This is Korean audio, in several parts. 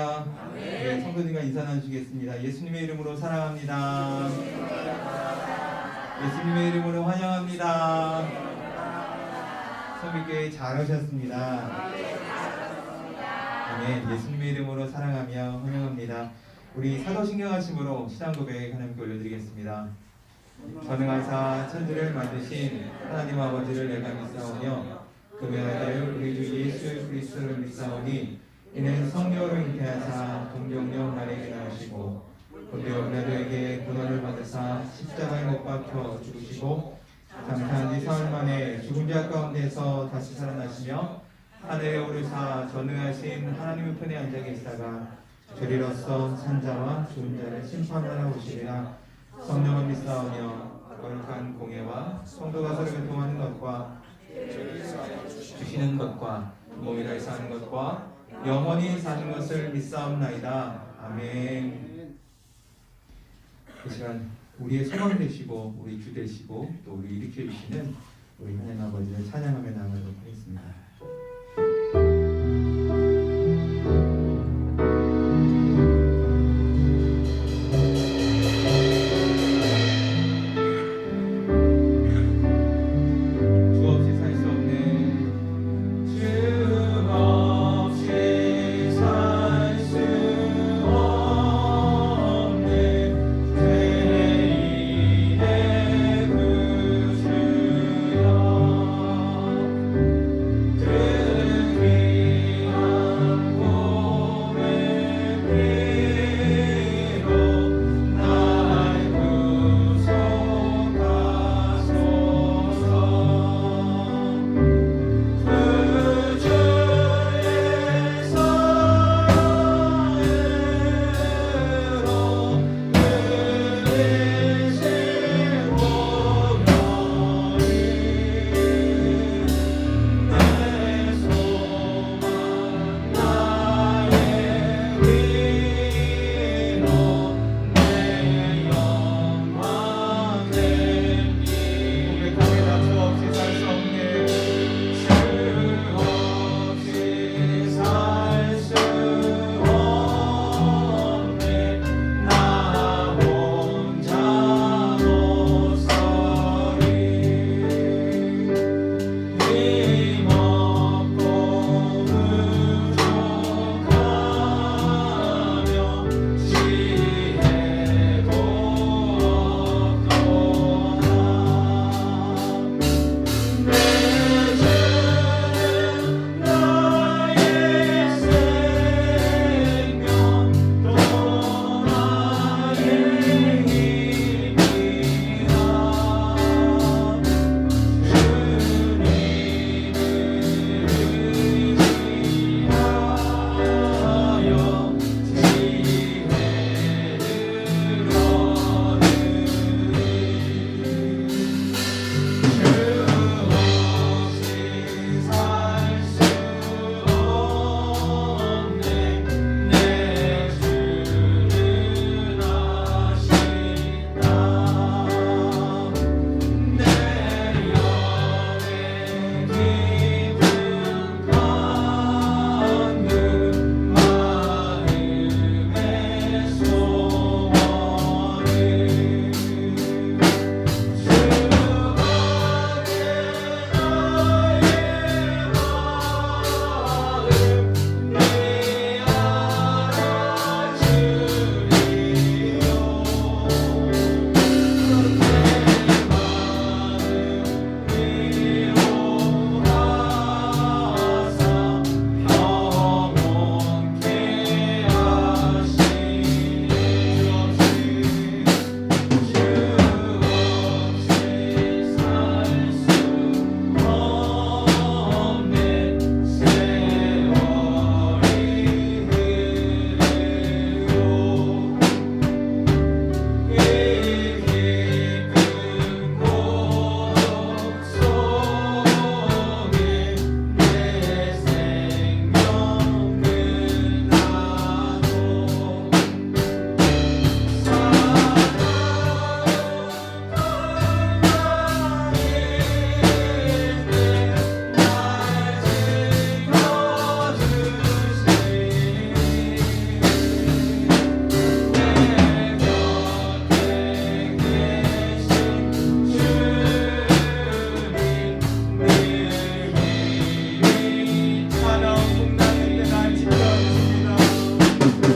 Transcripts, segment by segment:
안녕하세요. 네, 성도님과 인사 나누시겠습니다. 예수님의 이름으로 사랑합니다. 예수님의 이름으로 환영합니다. 성빛교회 잘 오셨습니다. 아멘. 예수님의 이름으로 사랑하며 환영합니다. 우리 사도신경하심으로 신앙 고백 하나님께 올려드리겠습니다. 전능하사 천지를 만드신 하나님 아버지를 내가 믿사오며 그의 아들 우리 주 예수 그리스도를 믿사오니 이는 성령으로 잉태하사 동정녀 마리아에게 나으시고 본디 어린아들에게 고난을 받으사 십자가에 못 박혀 죽으시고 장사한 지 사흘 만에 죽은 자 가운데서 다시 살아나시며 하늘에 오르사 전능하신 하나님의 편에 앉아 계시다가 죄리로서 산자와 죽은 자를 심판하러 오시리라. 성령을 믿사오며 거룩한 공예와 성도가 서로 교통하는 것과 주시는 것과 몸이라 사는 것과 영원히 사는 것을 믿사옵나이다. 아멘. 이 시간 우리의 소망 되시고 우리 주 되시고 또 우리 일으켜 주시는 우리 하나님 아버지를 찬양하며 나가도록 하겠습니다. 주 주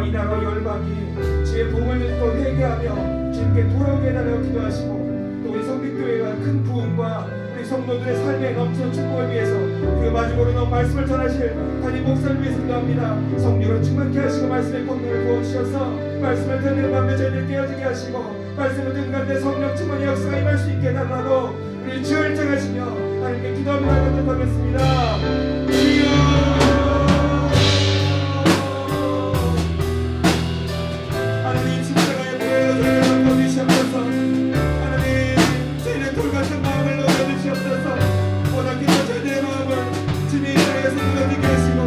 이 나라 열방이 주의 복을 듣고 회개하며 주님께 돌아오게 해달라고 기도하시고, 또 우리 성립교회가 큰 부흥과 우리 성도들의 삶에 넘치는 축복을 위해서 그 마지막으로 말씀을 전하실 담임 목사를 위해서 기도합니다. 성령으로 충만케 하시고 말씀의 권능을 부어주셔서 말씀을 듣는 가운데 저희를 깨어지게 하시고, 말씀을 듣는 가운데 성령 충만히 역사가 임할 수 있게 해달라고 우리 주를 정하시며 하나님께 기도합니다. 기도하겠습니다. 하나님 십자가의 보혈로 저희를 덮으시옵소서. 하나님 저희는 돌같은 마음을 넣어주시옵소서. 워낙 기도 저희의 마음을 주님의 나라에서 무너지게 하시고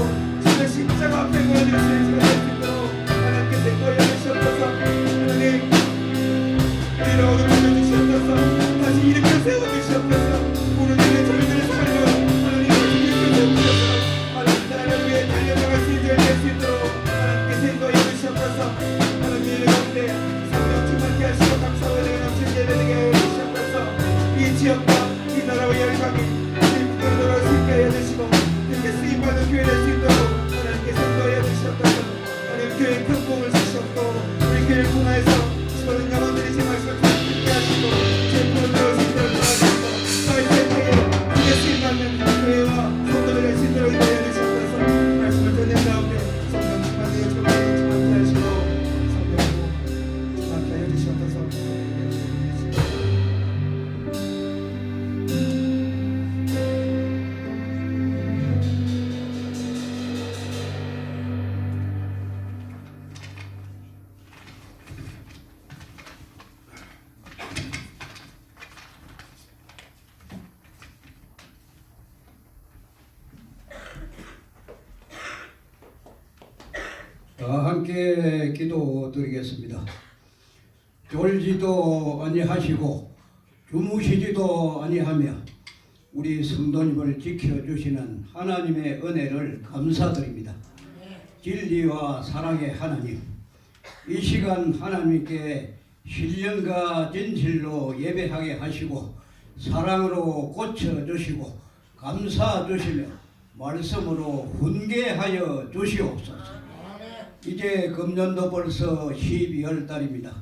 주님의 십자가 앞에 무너지시는 시간 될 수 있도록 하나님께 인도하여 주시옵소서. 하나님 우리를 어루만져 주시옵소서. 다시 일으켜 세워주시옵소서. 오늘 저희들의 삶을 하나님의 주님께서 모든 영혼들이 제 말씀을 듣게 하시고 제 부모님의 신들을 도와주시고 저희 세상에 크게 쓰임받는 교회와 성도들의 신들을 위하여 주시옵소서. 말씀을 듣는 가운데 성령 충만하여 충만케 하시고 성령으로 충만케 하여 주시옵소서. 함께 기도드리겠습니다. 졸지도 아니하시고 주무시지도 아니하며 우리 성도님을 지켜주시는 하나님의 은혜를 감사드립니다. 진리와 사랑의 하나님, 이 시간 하나님께 신령과 진실로 예배하게 하시고 사랑으로 고쳐주시고 감사주시며 말씀으로 훈계하여 주시옵소서. 이제 금년도 벌써 12월 달입니다.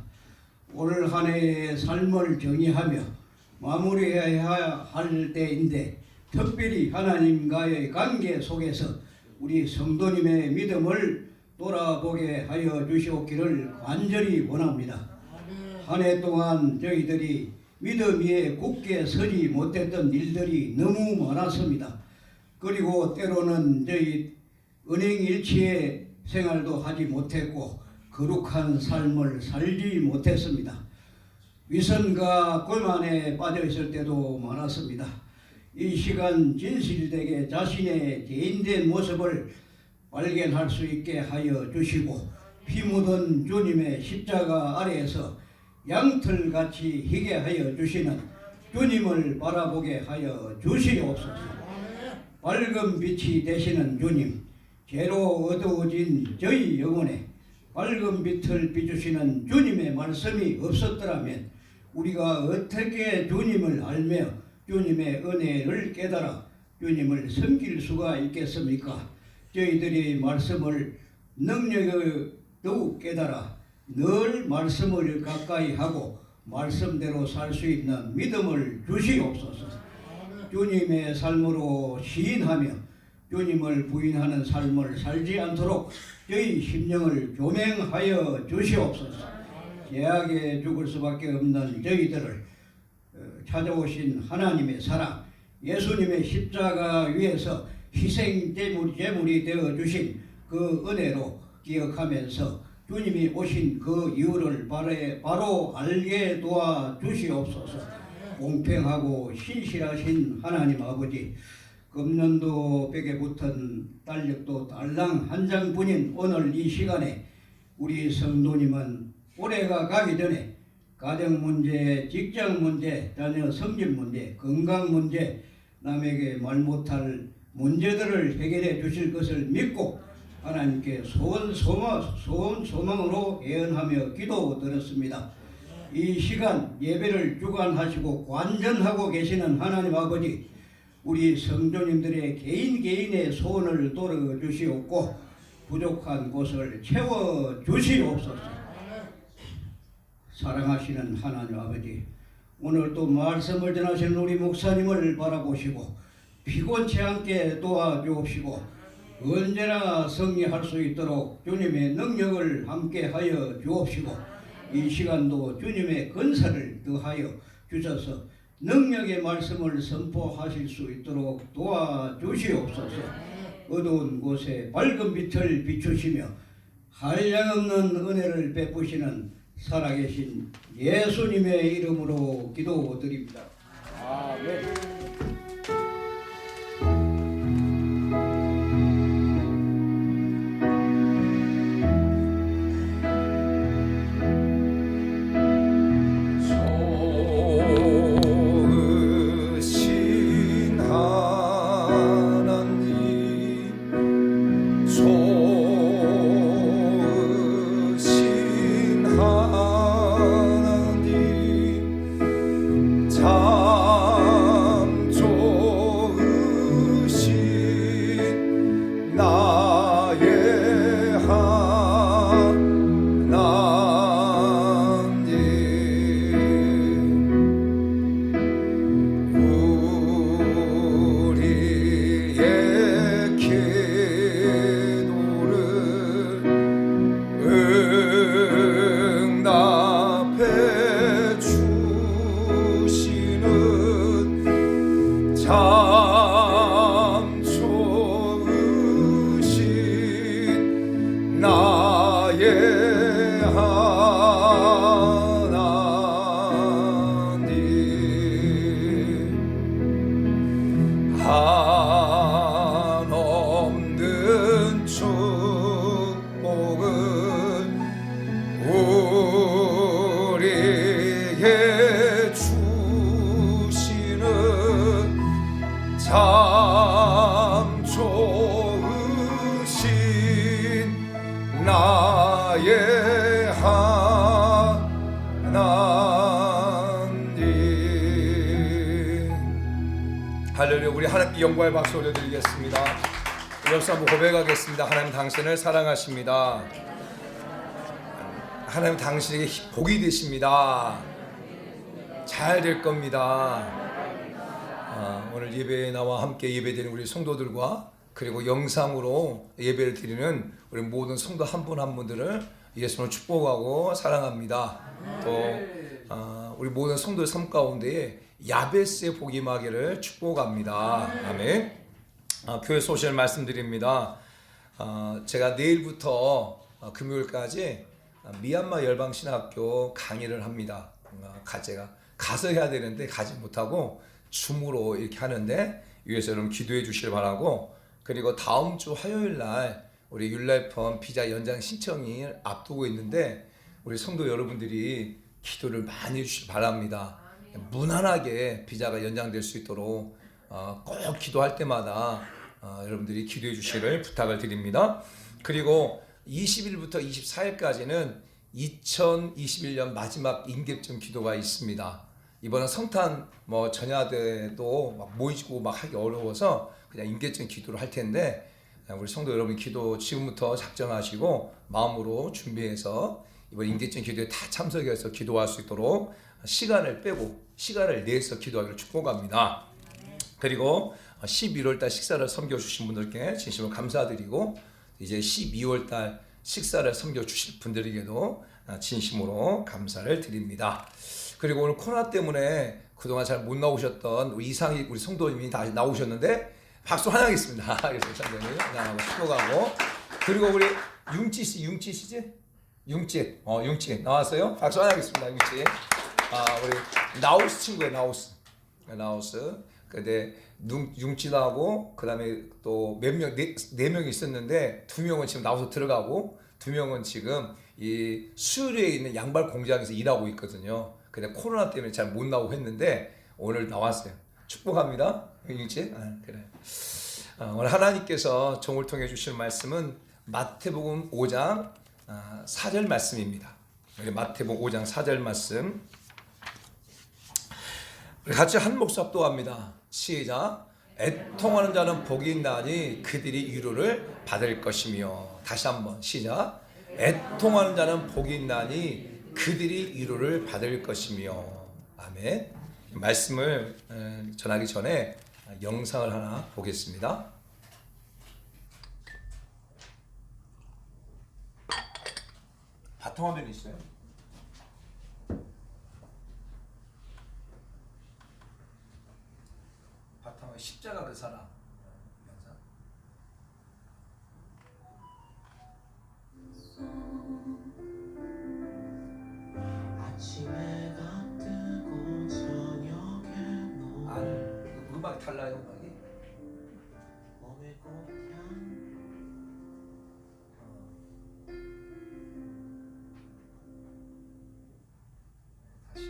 올 한 해의 삶을 정의하며 마무리해야 할 때인데 특별히 하나님과의 관계 속에서 우리 성도님의 믿음을 돌아보게 하여 주시옵기를 간절히 원합니다. 한 해 동안 저희들이 믿음 위에 굳게 서지 못했던 일들이 너무 많았습니다. 그리고 때로는 저희 은행일치의 생활도 하지 못했고 거룩한 삶을 살지 못했습니다. 위선과 골만에 빠져 있을 때도 많았습니다. 이 시간 진실되게 자신의 죄인된 모습을 발견할 수 있게 하여 주시고 피 묻은 주님의 십자가 아래에서 양털같이 희게 하여 주시는 주님을 바라보게 하여 주시옵소서. 밝은 빛이 되시는 주님, 죄로 어두워진 저희 영혼에 밝은 빛을 비추시는 주님의 말씀이 없었더라면 우리가 어떻게 주님을 알며 주님의 은혜를 깨달아 주님을 섬길 수가 있겠습니까? 저희들이 말씀을 능력을 더욱 깨달아 늘 말씀을 가까이 하고 말씀대로 살 수 있는 믿음을 주시옵소서. 주님의 삶으로 시인하며 주님을 부인하는 삶을 살지 않도록 저희 심령을 교맹하여 주시옵소서. 죄악에 죽을 수밖에 없는 저희들을 찾아오신 하나님의 사랑, 예수님의 십자가 위에서 희생 제물이 되어 주신 그 은혜로 기억하면서 주님이 오신 그 이유를 바로 알게 도와 주시옵소서. 공평하고 신실하신 하나님 아버지, 금년도 벽에 붙은 달력도 달랑 한 장뿐인 오늘 이 시간에 우리 성도님은 올해가 가기 전에 가정 문제, 직장 문제, 자녀 성질 문제, 건강 문제, 남에게 말 못할 문제들을 해결해 주실 것을 믿고 하나님께 소원 소망으로 예언하며 기도드렸습니다. 이 시간 예배를 주관하시고 관전하고 계시는 하나님 아버지, 우리 성도님들의 개인의 소원을 들어주시옵고 부족한 곳을 채워주시옵소서. 사랑하시는 하나님 아버지, 오늘 또 말씀을 전하시는 우리 목사님을 바라보시고 피곤치 않게 도와주옵시고 언제나 승리할 수 있도록 주님의 능력을 함께하여 주옵시고 이 시간도 주님의 건설을 더하여 주셔서 능력의 말씀을 선포하실 수 있도록 도와주시옵소서. 어두운 곳에 밝은 빛을 비추시며 한량없는 은혜를 베푸시는 살아계신 예수님의 이름으로 기도드립니다. 아멘. 참 우리 하나님께 영광의 박수 올려드리겠습니다. 여기서 한번 고백하겠습니다. 하나님 당신을 사랑하십니다. 하나님 당신에게 복이 되십니다. 잘 될 겁니다. 오늘 예배에 나와 함께 예배드리는 우리 성도들과 그리고 영상으로 예배를 드리는 우리 모든 성도 한 분 한 분들을 예수님을 축복하고 사랑합니다. 또 우리 모든 성도의 삶 가운데에 야베스의 복이 임하기를 축복합니다. 아멘. 교회 소식을 말씀드립니다. 제가 내일부터 금요일까지 미얀마 열방신학교 강의를 합니다. 제가 가서 해야 되는데 가지 못하고 줌으로 이렇게 하는데 위해서 여러분 기도해 주시길 바라고, 그리고 다음 주 화요일 날 우리 율라이펀 비자 연장 신청이 앞두고 있는데 우리 성도 여러분들이 기도를 많이 해주시기 바랍니다. 무난하게 비자가 연장될 수 있도록 꼭 기도할 때마다 여러분들이 기도해 주시기를 부탁을 드립니다. 그리고 20일부터 24일까지는 2021년 마지막 임계점 기도가 있습니다. 이번은 성탄 전야대도 막 모이고 막 하기 어려워서 그냥 임계점 기도를 할 텐데, 우리 성도 여러분 기도 지금부터 작정하시고 마음으로 준비해서 이번 임계점 기도에 다 참석해서 기도할 수 있도록 시간을 내서 기도하기를 축복합니다. 그리고 11월달 식사를 섬겨주신 분들께 진심으로 감사드리고, 이제 12월달 식사를 섬겨주실 분들에게도 진심으로 감사를 드립니다. 그리고 오늘 코로나 때문에 그동안 잘 못 나오셨던 우리 이상희 우리 성도님이 다시 나오셨는데 박수 환영하겠습니다. 그래서 성도님 환영하고 축복하고, 그리고 우리 융찌 나왔어요. 박수 환영하겠습니다. 융찌. 우리 나우스 친구예요. 나우스. 근데 융찌하고 그다음에 또 몇 명, 네 명이 있었는데 2명은 지금 나와서 들어가고 2명은 지금 이 수유리에 있는 양발 공장에서 일하고 있거든요. 근데 코로나 때문에 잘 못 나오고 했는데 오늘 나왔어요. 축복합니다. 융찌. 그래. 오늘 하나님께서 종을 통해 주실 말씀은 마태복음 5장 4절 말씀입니다. 우리 마태복음 5장 4절 말씀. 우리 같이 한 목소 합독합니다. 시작. 애통하는 자는 복이 있나니 그들이 위로를 받을 것이며. 다시 한번 시작. 애통하는 자는 복이 있나니 그들이 위로를 받을 것이며. 아멘. 말씀을 전하기 전에 영상을 하나 보겠습니다. 바탕화면이 있어요. 바탕화면 십자가 그 사람 영상. 아침에가 뜨고 저녁에 음악이 달라요. 음악이. 몸의 고향 다시.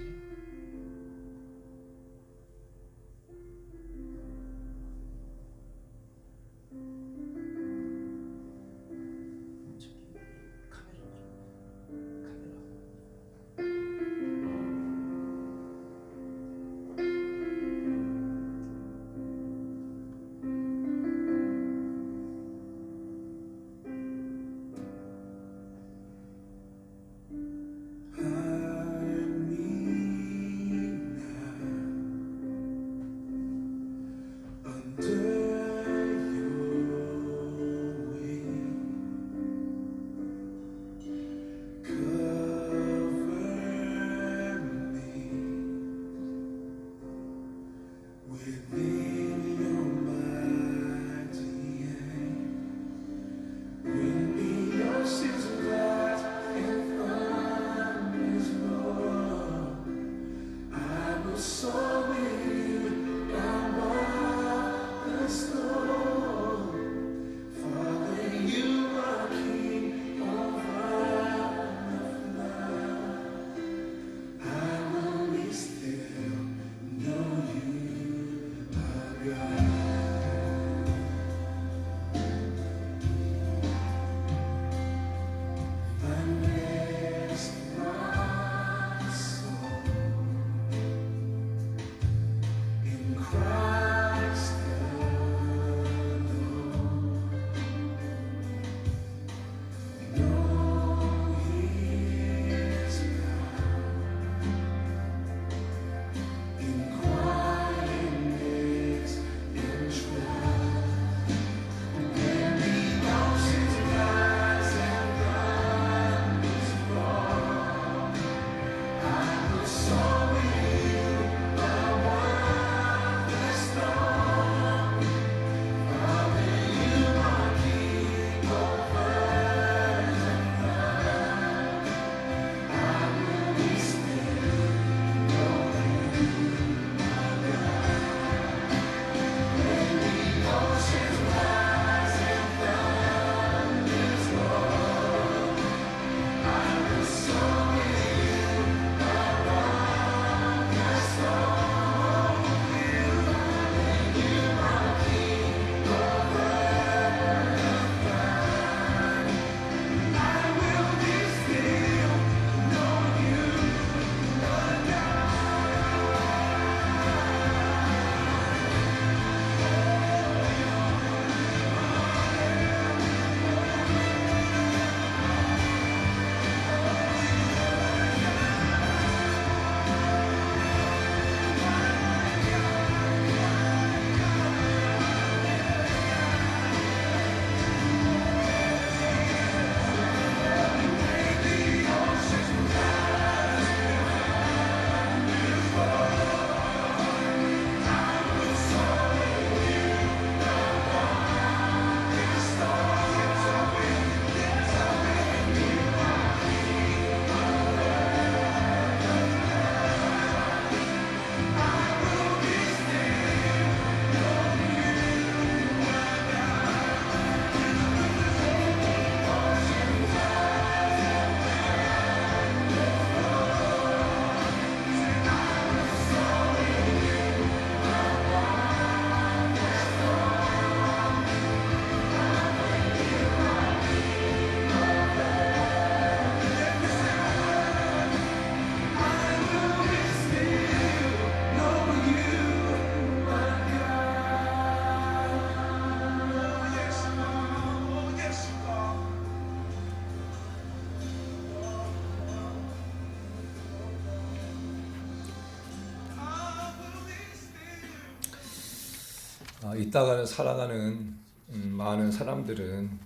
이따가는 살아가는 많은 사람들은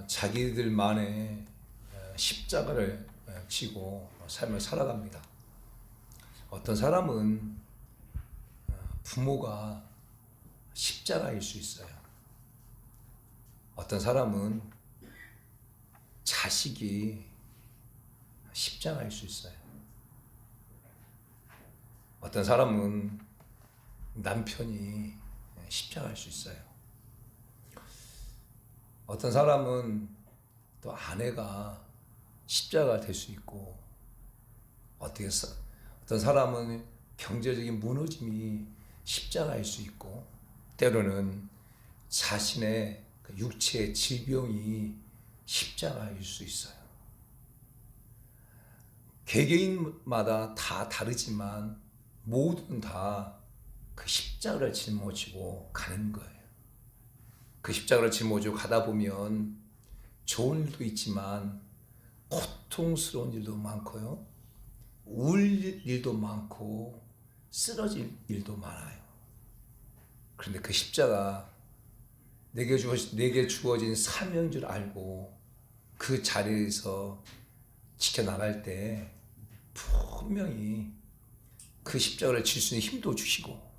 자기들만의 십자가를 지고 삶을 살아갑니다. 어떤 사람은 부모가 십자가일 수 있어요. 어떤 사람은 자식이 십자가일 수 있어요. 어떤 사람은 남편이 십자가일 수 있어요. 어떤 사람은 또 아내가 십자가가 될 수 있고, 어떤 사람은 경제적인 무너짐이 십자가일 수 있고, 때로는 자신의 육체의 질병이 십자가일 수 있어요. 개개인마다 다 다르지만 모두는 다 그 십자가를 짊어지고 가는 거예요. 그 십자가를 짊어지고 가다 보면 좋은 일도 있지만 고통스러운 일도 많고요, 울 일도 많고 쓰러질 일도 많아요. 그런데 그 십자가 내게 주어진 사명인 줄 알고 그 자리에서 지켜나갈 때 분명히 그 십자가를 질 수 있는 힘도 주시고,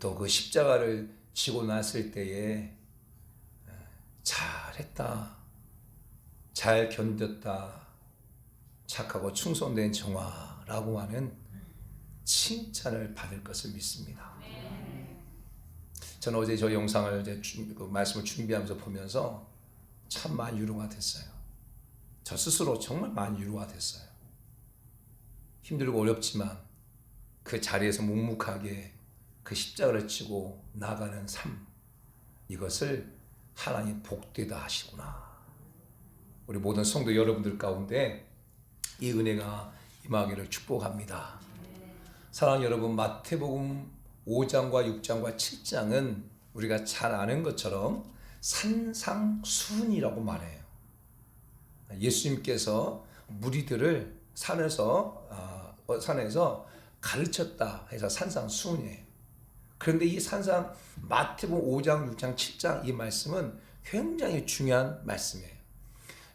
또 그 십자가를 지고 났을 때에 잘했다, 잘 견뎠다, 착하고 충성된 정화라고 하는 칭찬을 받을 것을 믿습니다. 저는 어제 저 영상을 그 말씀을 준비하면서 보면서 참 많이 위로가 됐어요. 저 스스로 정말 많이 위로가 됐어요. 힘들고 어렵지만 그 자리에서 묵묵하게 그 십자가를 지고 나가는 삶, 이것을 하나님 복되다 하시구나. 우리 모든 성도 여러분들 가운데 이 은혜가 임하기를 축복합니다. 사랑하는 여러분, 마태복음 5장과 6장과 7장은 우리가 잘 아는 것처럼 산상수훈이라고 말해요. 예수님께서 무리들을 산에서 가르쳤다 해서 산상수훈이에요. 그런데 이 마태복음 5장, 6장, 7장 이 말씀은 굉장히 중요한 말씀이에요.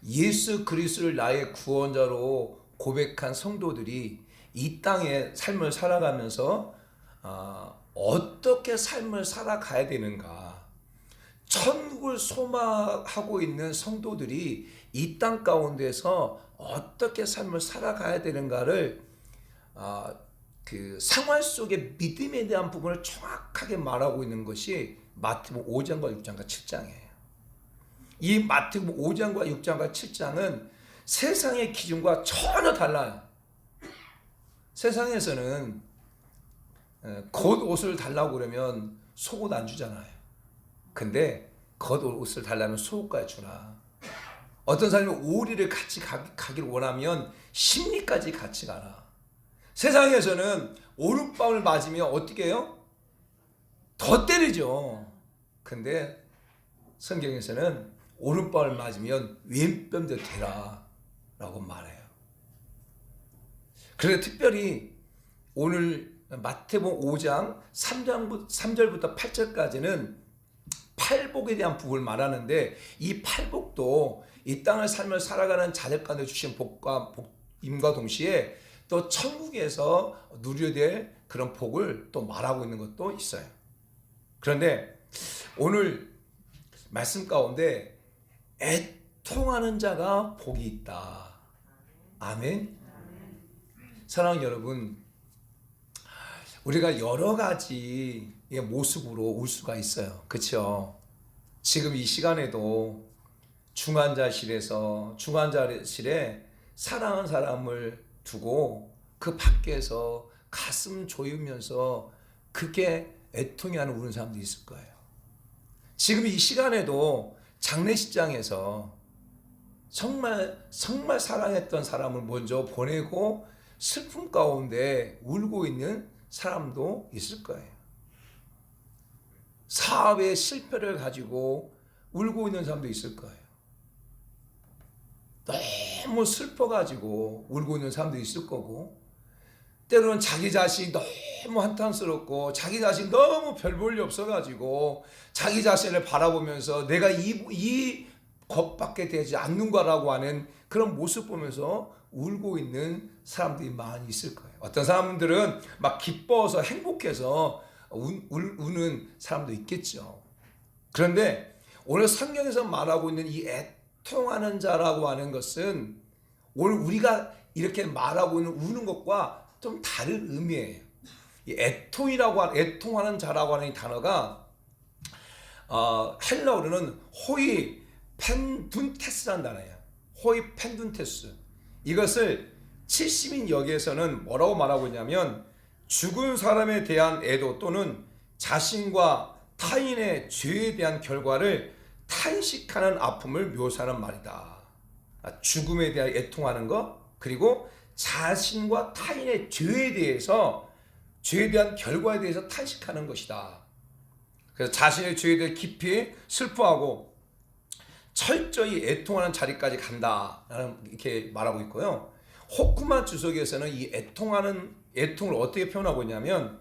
예수 그리스도를 나의 구원자로 고백한 성도들이 이 땅의 삶을 살아가면서 어떻게 삶을 살아가야 되는가, 천국을 소망하고 있는 성도들이 이 땅 가운데서 어떻게 삶을 살아가야 되는가를 그 생활 속의 믿음에 대한 부분을 정확하게 말하고 있는 것이 마태복음 5장과 6장과 7장이에요. 이 마태복음 5장과 6장과 7장은 세상의 기준과 전혀 달라요. 세상에서는 겉옷을 달라고 그러면 속옷 안 주잖아요. 근데 겉옷을 달라면 속옷까지 주나. 어떤 사람이 오리를 같이 가기를 원하면 심리까지 같이 가라. 세상에서는 오른밤을 맞으면 어떻게 해요? 더 때리죠. 근데 성경에서는 오른밤을 맞으면 왼뺨도 대라 라고 말해요. 그래서 특별히 오늘 마태복음 5장 3절부터 8절까지는 팔복에 대한 부분을 말하는데, 이 팔복도 이 땅을 삶을 살아가는 자녀 가운데 주신 복과 복임과 동시에 또 천국에서 누려야 될 그런 복을 또 말하고 있는 것도 있어요. 그런데 오늘 말씀 가운데 애통하는 자가 복이 있다. 아멘. 사랑하는 여러분, 우리가 여러 가지 모습으로 울 수가 있어요. 그렇죠? 지금 이 시간에도 중환자실에 사랑하는 사람을 두고 그 밖에서 가슴 조이면서 그게 애통이 하는 우는 사람도 있을 거예요. 지금 이 시간에도 장례식장에서 정말 사랑했던 사람을 먼저 보내고 슬픔 가운데 울고 있는 사람도 있을 거예요. 사업의 실패를 가지고 울고 있는 사람도 있을 거예요. 너무 슬퍼가지고 울고 있는 사람도 있을 거고, 때로는 자기 자신이 너무 한탄스럽고 자기 자신이 너무 별 볼 일 없어가지고 자기 자신을 바라보면서 내가 이 것밖에 되지 않는가라고 하는 그런 모습 보면서 울고 있는 사람들이 많이 있을 거예요. 어떤 사람들은 막 기뻐서 행복해서 우는 사람도 있겠죠. 그런데 오늘 성경에서 말하고 있는 이 애통하는 자라고 하는 것은 오늘 우리가 이렇게 말하고 있는 우는 것과 좀 다른 의미예요. 이 애통하는 자라고 하는 이 단어가 헬라어로는 호이 펜둔테스라는 단어예요. 호이 펜둔테스. 이것을 70인 역에서는 뭐라고 말하고 있냐면 죽은 사람에 대한 애도 또는 자신과 타인의 죄에 대한 결과를 탄식하는 아픔을 묘사하는 말이다. 죽음에 대해 애통하는 것, 그리고 자신과 타인의 죄에 대한 결과에 대해서 탄식하는 것이다. 그래서 자신의 죄에 대해 깊이 슬퍼하고 철저히 애통하는 자리까지 간다라는 이렇게 말하고 있고요. 호쿠마 주석에서는 이 애통을 어떻게 표현하고 있냐면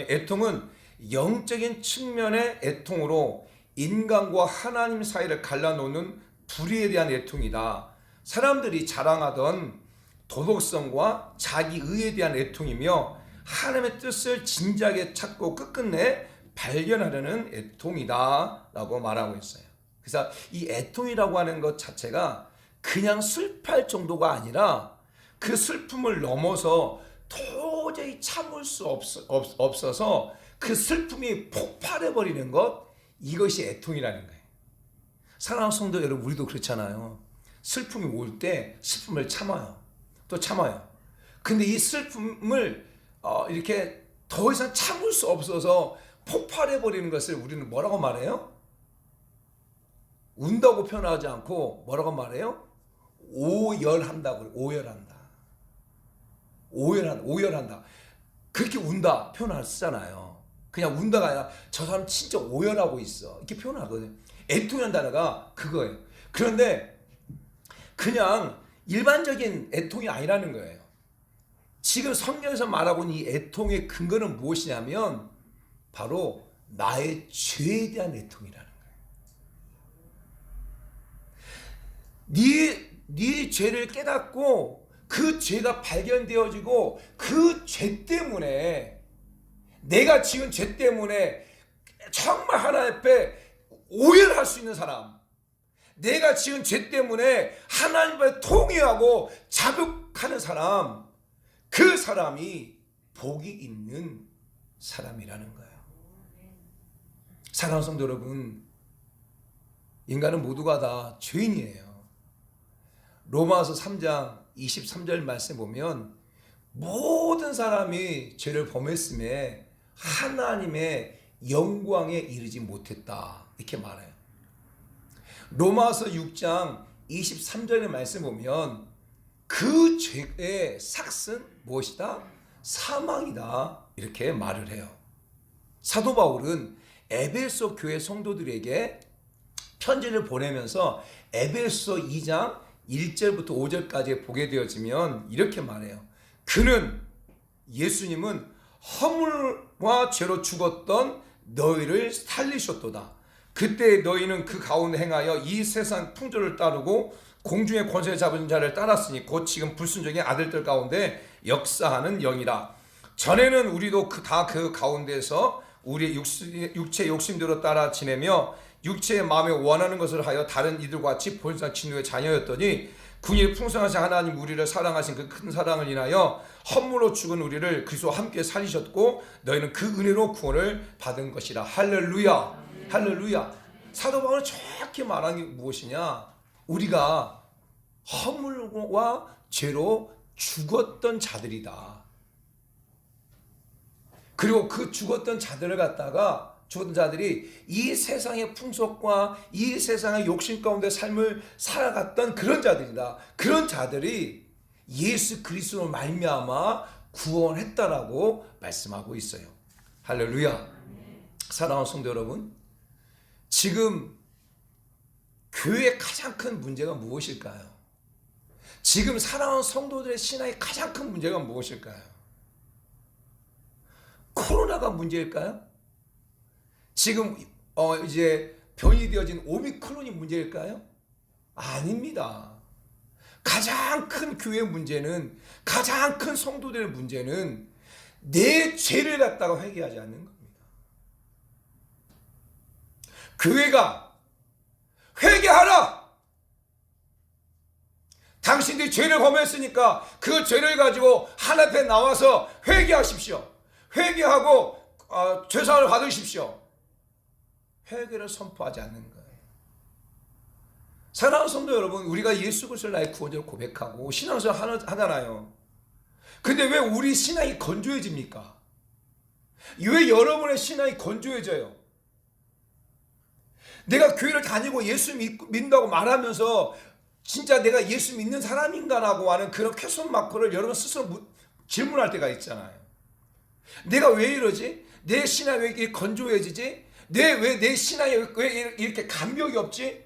애통은 영적인 측면의 애통으로 인간과 하나님 사이를 갈라놓는 불의에 대한 애통이다. 사람들이 자랑하던 도덕성과 자기의에 대한 애통이며 하나님의 뜻을 진지하게 찾고 끝끝내 발견하려는 애통이다 라고 말하고 있어요. 그래서 이 애통이라고 하는 것 자체가 그냥 슬퍼할 정도가 아니라 그 슬픔을 넘어서 도저히 참을 수 없어서 그 슬픔이 폭발해버리는 것, 이것이 애통이라는 거예요. 사랑하는 성도 여러분, 우리도 그렇잖아요. 슬픔이 올 때 슬픔을 참아요. 또 참아요. 근데 이 슬픔을 이렇게 더 이상 참을 수 없어서 폭발해버리는 것을 우리는 뭐라고 말해요? 운다고 표현하지 않고 뭐라고 말해요? 오열한다고. 오열한다. 그렇게 운다 표현을 쓰잖아요. 그냥 운다가 아니라 저 사람 진짜 오열하고 있어, 이렇게 표현하거든요. 애통이라는 단어가 그거예요. 그런데 그냥 일반적인 애통이 아니라는 거예요. 지금 성경에서 말하고 있는 이 애통의 근거는 무엇이냐면 바로 나의 죄에 대한 애통이라는 거예요. 네 죄를 깨닫고 그 죄가 발견되어지고 그 죄 때문에, 내가 지은 죄 때문에 정말 하나님 앞에 오열할 수 있는 사람, 내가 지은 죄 때문에 하나님 앞에 통회하고 자복하는 사람, 그 사람이 복이 있는 사람이라는 거예요. 사랑하는 성도 여러분, 인간은 모두가 다 죄인이에요. 로마서 3장 23절 말씀 보면 모든 사람이 죄를 범했음에 하나님의 영광에 이르지 못했다, 이렇게 말해요. 로마서 6장 23절의 말씀 보면 그 죄의 삭은 무엇이다? 사망이다, 이렇게 말을 해요. 사도 바울은 에베소 교회 성도들에게 편지를 보내면서 에베소 2장 1절부터 5절까지 보게 되어지면 이렇게 말해요. 예수님은 허물과 죄로 죽었던 너희를 살리셨도다. 그때 너희는 그 가운데 행하여 이 세상 풍조를 따르고 공중의 권세 잡은 자를 따랐으니 곧 지금 불순종의 아들들 가운데 역사하는 영이라. 전에는 우리도 다 그 가운데서 우리의 육체 욕심대로 따라 지내며 육체의 마음에 원하는 것을 하여 다른 이들과 같이 본성 진노의 자녀였더니 궁일 풍성하신 하나님 우리를 사랑하신 그 큰 사랑을 인하여 헛물로 죽은 우리를 그리스도와 함께 살리셨고 너희는 그 은혜로 구원을 받은 것이라. 할렐루야, 할렐루야. 사도 바울은 정확히 말한 게 무엇이냐? 우리가 허물과 죄로 죽었던 자들이다. 그리고 그 죽었던 자들이 이 세상의 풍속과 이 세상의 욕심 가운데 삶을 살아갔던 그런 자들이다. 그런 자들이 예수 그리스도로 말미암아 구원했다라고 말씀하고 있어요. 할렐루야. 사랑하는 성도 여러분, 지금 교회의 가장 큰 문제가 무엇일까요? 지금 사랑하는 성도들의 신앙의 가장 큰 문제가 무엇일까요? 코로나가 문제일까요? 지금 이제 변이 되어진 오미크론이 문제일까요? 아닙니다. 가장 큰 교회 문제는, 가장 큰 성도들의 문제는 내 죄를 갖다가 회개하지 않는 겁니다. 교회가 회개하라! 당신들이 죄를 범했으니까 그 죄를 가지고 하나님 앞에 나와서 회개하십시오. 회개하고 죄사함을 받으십시오. 회개를 선포하지 않는 거예요. 사랑하는 성도 여러분, 우리가 예수 그리스도를 나의 구원자로 고백하고 신앙생활 하잖아요. 근데 왜 우리 신앙이 건조해집니까? 왜 여러분의 신앙이 건조해져요? 내가 교회를 다니고 예수 믿는다고 말하면서 진짜 내가 예수 믿는 사람인가라고 하는 그런 퀘스천 마크를 여러분 스스로 질문할 때가 있잖아요. 내가 왜 이러지? 내 신앙이 왜 이렇게 건조해지지? 왜 내 신앙이 왜 이렇게 감격이 없지?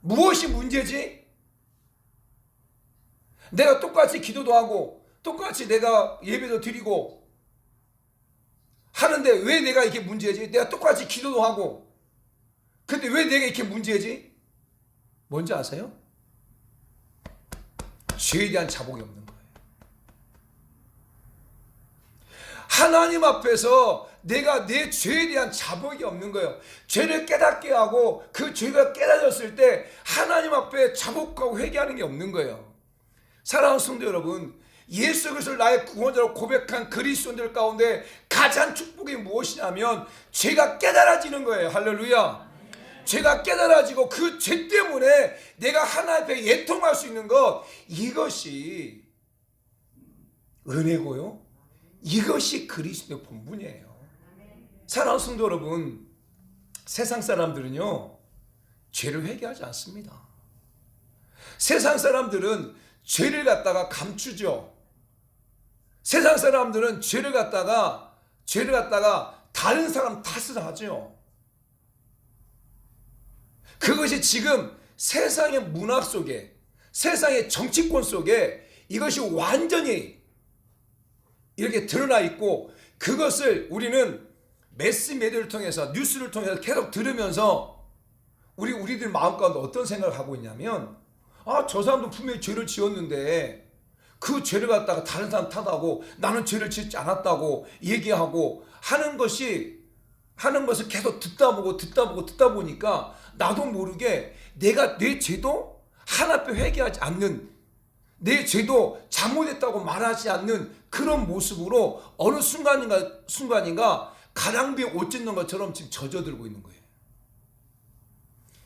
무엇이 문제지? 내가 똑같이 기도도 하고 똑같이 내가 예배도 드리고 하는데 왜 내가 이렇게 문제지? 내가 똑같이 기도도 하고 근데 왜 내가 이렇게 문제지? 뭔지 아세요? 죄에 대한 자복이 없는 거예요. 하나님 앞에서 내가 내 죄에 대한 자복이 없는 거예요. 죄를 깨닫게 하고 그 죄가 깨달았을 때 하나님 앞에 자복하고 회개하는 게 없는 거예요. 사랑하는 성도 여러분, 예수 그리스도를 나의 구원자로 고백한 그리스도인들 가운데 가장 축복이 무엇이냐면 죄가 깨달아지는 거예요. 할렐루야. 죄가 깨달아지고 그 죄 때문에 내가 하나님 앞에 예통할 수 있는 것, 이것이 은혜고요. 이것이 그리스도의 본분이에요. 사랑하는 성도 여러분, 세상 사람들은요 죄를 회개하지 않습니다. 세상 사람들은 죄를 갖다가 감추죠. 세상 사람들은 죄를 갖다가 다른 사람 탓을 하죠. 그것이 지금 세상의 문화 속에, 세상의 정치권 속에 이것이 완전히 이렇게 드러나 있고, 그것을 우리는 매스미디어를 통해서, 뉴스를 통해서 계속 들으면서 우리들 마음 가운데 어떤 생각을 하고 있냐면, 저 사람도 분명히 죄를 지었는데 그 죄를 갖다가 다른 사람 탓하고 나는 죄를 짓지 않았다고 얘기하고 하는 것을 계속 듣다 보니까 나도 모르게 내가 내 죄도 하나님 앞에 회개하지 않는, 내 죄도 잘못했다고 말하지 않는 그런 모습으로 어느 순간인가 가랑비에 옷 찢는 것처럼 지금 젖어들고 있는 거예요.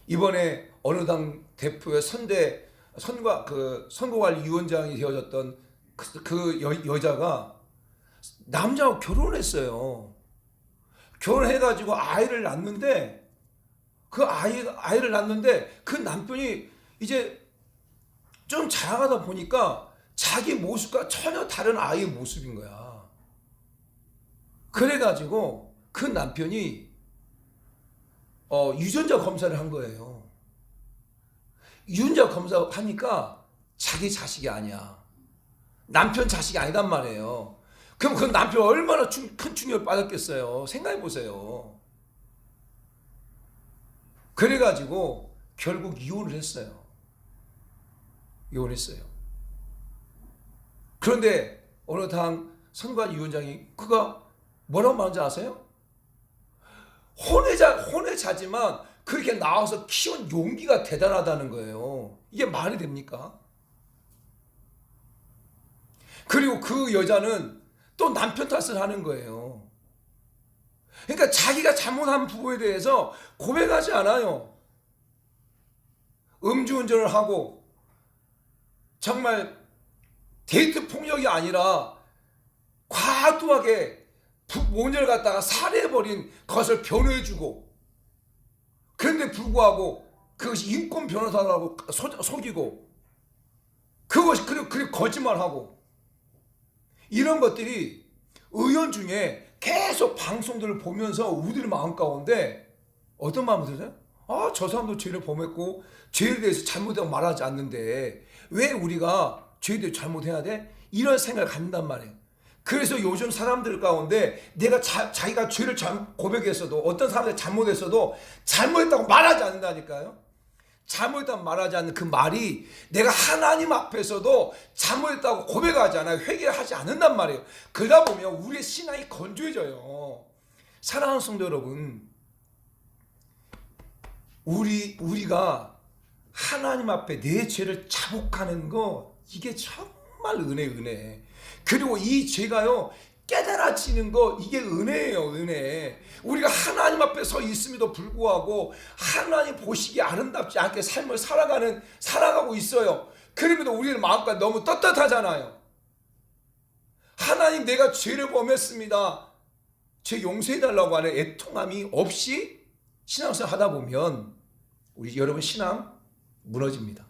이번에 어느 당 대표의 선거관리위원장이 되어졌던 그 여자가 남자하고 결혼했어요. 결혼해가지고 아이를 낳는데 아이를 낳는데 그 남편이 이제 좀 자라가다 보니까 자기 모습과 전혀 다른 아이의 모습인 거야. 그래가지고 그 남편이 유전자 검사를 한 거예요. 유전자 검사하니까 자기 자식이 아니야. 남편 자식이 아니단 말이에요. 그럼 그 남편 얼마나 큰 충격을 받았겠어요. 생각해 보세요. 그래가지고 결국 이혼을 했어요. 그런데 어느 당 선관위원장이 그가 뭐라고 말하는지 아세요? 혼외자지만 그렇게 나와서 키운 용기가 대단하다는 거예요. 이게 말이 됩니까? 그리고 그 여자는 또 남편 탓을 하는 거예요. 그러니까 자기가 잘못한 부분에 대해서 고백하지 않아요. 음주운전을 하고 정말 데이트 폭력이 아니라 과도하게 모녀를 갖다가 살해해버린 것을 변호해주고, 그런데 불구하고 그것이 인권 변호사라고 속이고, 그것이 그리고 거짓말하고, 이런 것들이 의원 중에 계속 방송들을 보면서 우리들 마음 가운데 어떤 마음이 들어요? 저 사람도 죄를 범했고 죄에 대해서 잘못하고 말하지 않는데 왜 우리가 죄를 잘못해야 돼? 이런 생각을 갖는단 말이에요. 그래서 요즘 사람들 가운데 내가 자기가 죄를 고백했어도 어떤 사람들이 잘못했어도 잘못했다고 말하지 않는다니까요. 잘못했다고 말하지 않는 그 말이 내가 하나님 앞에서도 잘못했다고 고백하지 않아요. 회개하지 않는단 말이에요. 그러다 보면 우리의 신앙이 건조해져요. 사랑하는 성도 여러분, 우리가 하나님 앞에 내 죄를 자복하는 거 이게 정말 은혜. 그리고 이 죄가요 깨달아지는 거 이게 은혜예요. 은혜. 우리가 하나님 앞에 서 있음에도 불구하고 하나님 보시기에 아름답지 않게 삶을 살아가고 있어요. 그럼에도 우리는 마음까지 너무 떳떳하잖아요. 하나님, 내가 죄를 범했습니다, 죄 용서해달라고 하는 애통함이 없이 신앙생활 하다 보면 여러분 신앙 무너집니다.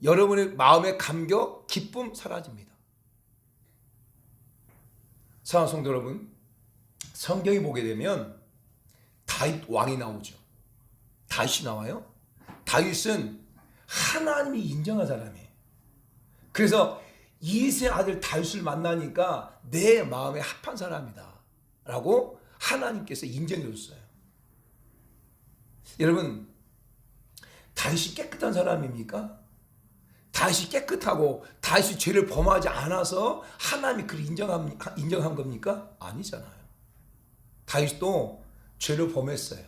여러분의 마음의 감격, 기쁨 사라집니다. 사랑하는 성도 여러분, 성경에 보게 되면 다윗 왕이 나오죠. 다윗이 나와요. 다윗은 하나님이 인정한 사람이에요. 그래서 이세 아들 다윗을 만나니까 내 마음에 합한 사람이다 라고 하나님께서 인정해 줬어요. 여러분, 다윗이 깨끗한 사람입니까? 다윗이 깨끗하고 다윗이 죄를 범하지 않아서 하나님이 그를 인정한 겁니까? 아니잖아요. 다윗도 죄를 범했어요.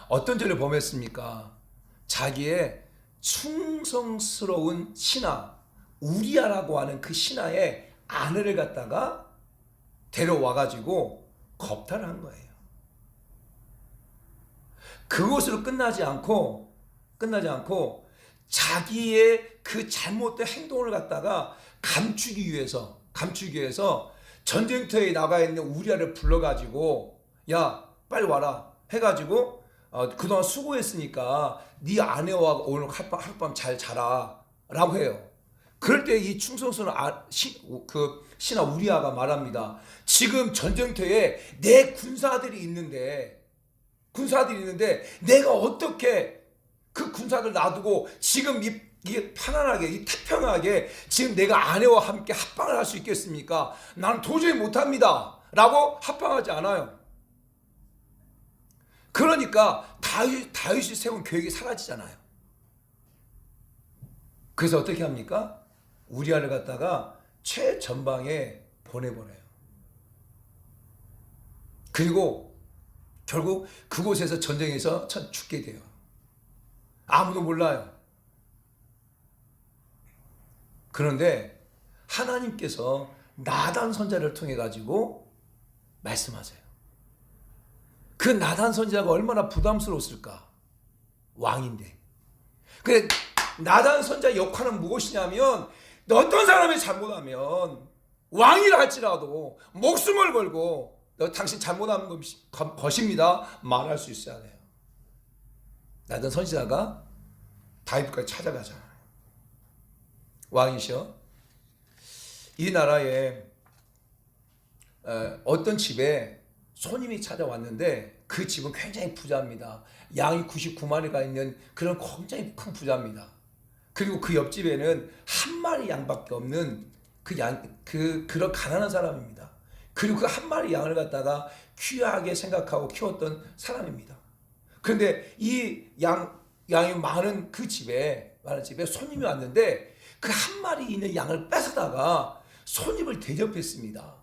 어떤 죄를 범했습니까? 자기의 충성스러운 신하 우리아라고 하는 그 신하의 아내를 갖다가 데려와가지고 겁탈을 한 거예요. 그것으로 끝나지 않고 자기의 그 잘못된 행동을 갖다가 감추기 위해서 전쟁터에 나가 있는 우리아를 불러가지고 야 빨리 와라 해가지고 그동안 수고했으니까 네 아내와 오늘 하룻밤 잘 자라 라고 해요. 그럴 때 이 충성스러운 신하 우리아가 말합니다. 지금 전쟁터에 내 군사들이 있는데 내가 어떻게 그 군사들 놔두고 지금 이게 편안하게, 이 태평하게 지금 내가 아내와 함께 합방을 할 수 있겠습니까? 나는 도저히 못합니다 라고 합방하지 않아요. 그러니까 다윗이 세운 계획이 사라지잖아요. 그래서 어떻게 합니까? 우리아를 갖다가 최전방에 보내버려요. 그리고 결국 그곳에서 전쟁에서 죽게 돼요. 아무도 몰라요. 그런데 하나님께서 나단 선지자를 통해 가지고 말씀하세요. 그 나단 선지자가 얼마나 부담스러웠을까? 왕인데. 그래, 나단 선지자 역할은 무엇이냐면 어떤 사람이 잘못하면 왕이라 할지라도 목숨을 걸고 당신 잘못한 것입니다 말할 수 있어야 돼요. 나단 선지자가 다윗까지 찾아가잖아요. 왕이셔. 이 나라에 어떤 집에 손님이 찾아왔는데 그 집은 굉장히 부자입니다. 양이 99마리가 있는 그런 굉장히 큰 부자입니다. 그리고 그 옆집에는 한 마리 양밖에 없는 그런 가난한 사람입니다. 그리고 그 한 마리 양을 갖다가 귀하게 생각하고 키웠던 사람입니다. 그런데 이 양이 많은 집에 손님이 왔는데 그 한 마리 있는 양을 뺏어다가 손님을 대접했습니다.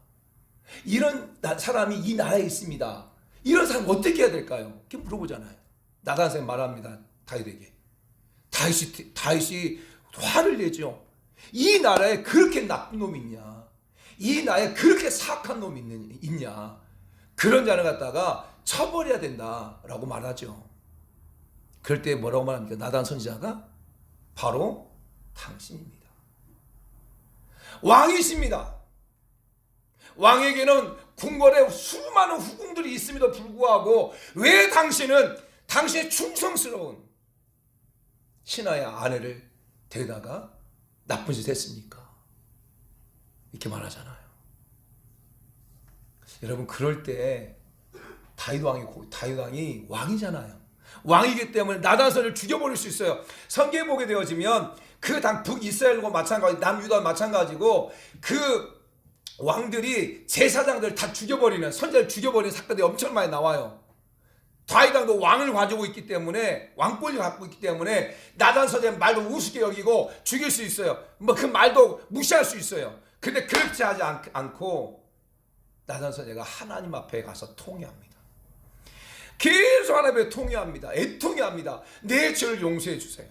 이런 사람이 이 나라에 있습니다. 이런 사람 어떻게 해야 될까요? 이렇게 물어보잖아요. 나단 선생님 말합니다. 다윗에게. 다윗이 화를 내죠. 이 나라에 그렇게 나쁜 놈이 있냐? 이 나라에 그렇게 사악한 놈이 있냐? 그런 자를 갖다가 처벌해야 된다라고 말하죠. 그럴 때 뭐라고 말합니까? 나단 선지자가 바로 당신입니다. 왕이십니다. 왕에게는 궁궐에 수많은 후궁들이 있음에도 불구하고 왜 당신은 당신의 충성스러운 신하의 아내를 데려다가 나쁜 짓을 했습니까? 이렇게 말하잖아요. 여러분, 그럴 때 다윗 왕이 왕이잖아요. 왕이기 때문에 나단선을 죽여버릴 수 있어요. 성경에 보게 되어지면 그 당 북이스라엘과 마찬가지, 남유다와 마찬가지고 그 왕들이 제사장들 다 죽여버리는, 선지자를 죽여버리는 사건들이 엄청 많이 나와요. 다윗 왕도 왕을 가지고 있기 때문에, 왕권을 갖고 있기 때문에 나단선의 말도 우습게 여기고 죽일 수 있어요. 뭐 그 말도 무시할 수 있어요. 근데 그렇지 하지 않고 나단선제가 하나님 앞에 가서 통회합니다. 계속 하나님 앞에 통회합니다. 애통해합니다. 내 죄를 용서해 주세요.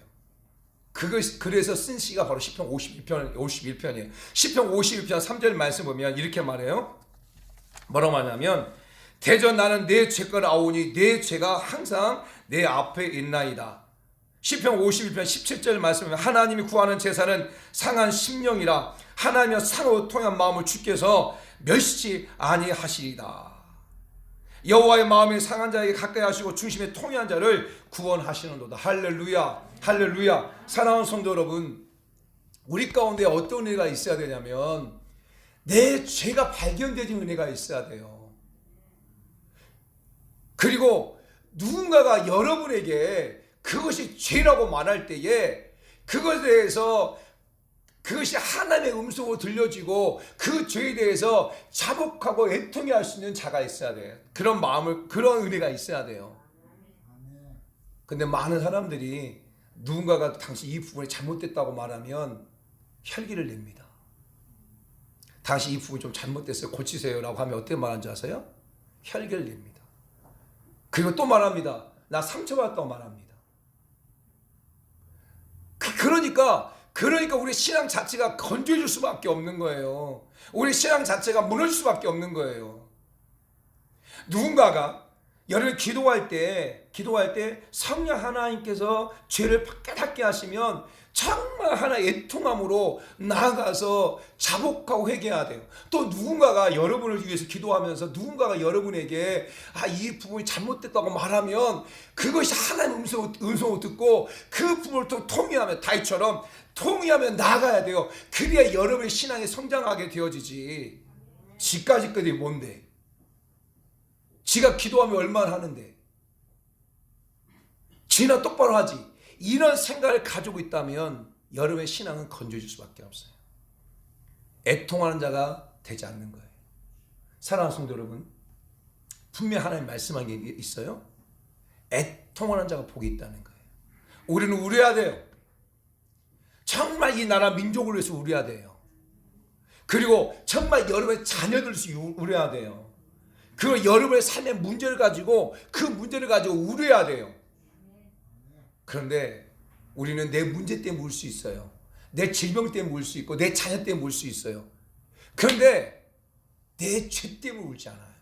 그래서 쓴 시가 바로 시편 51편이에요. 시편 51편 3절 말씀 보면 이렇게 말해요. 뭐라고 하냐면, 대전 나는 내 죄를 아오니 내 죄가 항상 내 앞에 있나이다. 시편 51편 17절 말씀 보면, 하나님이 구하는 제사는 상한 심령이라 하나님의 상으로 통한 마음을 주께서 멸시치 아니하시리다. 여호와의 마음이 상한 자에게 가까이 하시고 중심에 통회한 자를 구원하시는도다. 할렐루야, 할렐루야. 사랑하는 성도 여러분, 우리 가운데 어떤 은혜가 있어야 되냐면 내 죄가 발견되는 은혜가 있어야 돼요. 그리고 누군가가 여러분에게 그것이 죄라고 말할 때에 그것에 대해서, 그것이 하나님의 음성으로 들려지고 그 죄에 대해서 자복하고 애통해 할 수 있는 자가 있어야 돼요. 그런 마음을, 그런 은혜가 있어야 돼요. 근데 많은 사람들이 누군가가 당신 이 부분이 잘못됐다고 말하면 혈기를 냅니다. 당신 이 부분이 좀 잘못됐어요, 고치세요 라고 하면 어떻게 말하는지 아세요? 혈기를 냅니다. 그리고 또 말합니다. 나 상처받았다고 말합니다. 그러니까 우리 신앙 자체가 건조해질 수밖에 없는 거예요. 우리 신앙 자체가 무너질 수밖에 없는 거예요. 누군가가 여러분 기도할 때 성령 하나님께서 죄를 깨닫게 하시면 정말 하나의 애통함으로 나아가서 자복하고 회개해야 돼요. 또 누군가가 여러분을 위해서 기도하면서 누군가가 여러분에게 이 부분이 잘못됐다고 말하면 그것이 하나님의 음성을 듣고 그 부분을 또 통회하면, 다윗처럼 통회하면 나아가야 돼요. 그래야 여러분의 신앙이 성장하게 되어지지. 지까지 것이 뭔데? 지가 기도하면 얼마나 하는데? 지나 똑바로 하지. 이런 생각을 가지고 있다면 여러분의 신앙은 건조해질 수밖에 없어요. 애통하는 자가 되지 않는 거예요. 사랑하는 성도 여러분, 분명히 하나님 말씀한 게 있어요. 애통하는 자가 복이 있다는 거예요. 우리는 우려야 돼요. 정말 이 나라 민족을 위해서 우려야 돼요. 그리고 정말 여러분의 자녀들을 위해서 우려야 돼요. 그리고 여러분의 삶의 문제를 가지고 우려야 돼요. 그런데 우리는 내 문제 때문에 울 수 있어요. 내 질병 때문에 울 수 있고 내 자녀 때문에 울 수 있어요. 그런데 내 죄 때문에 울지 않아요.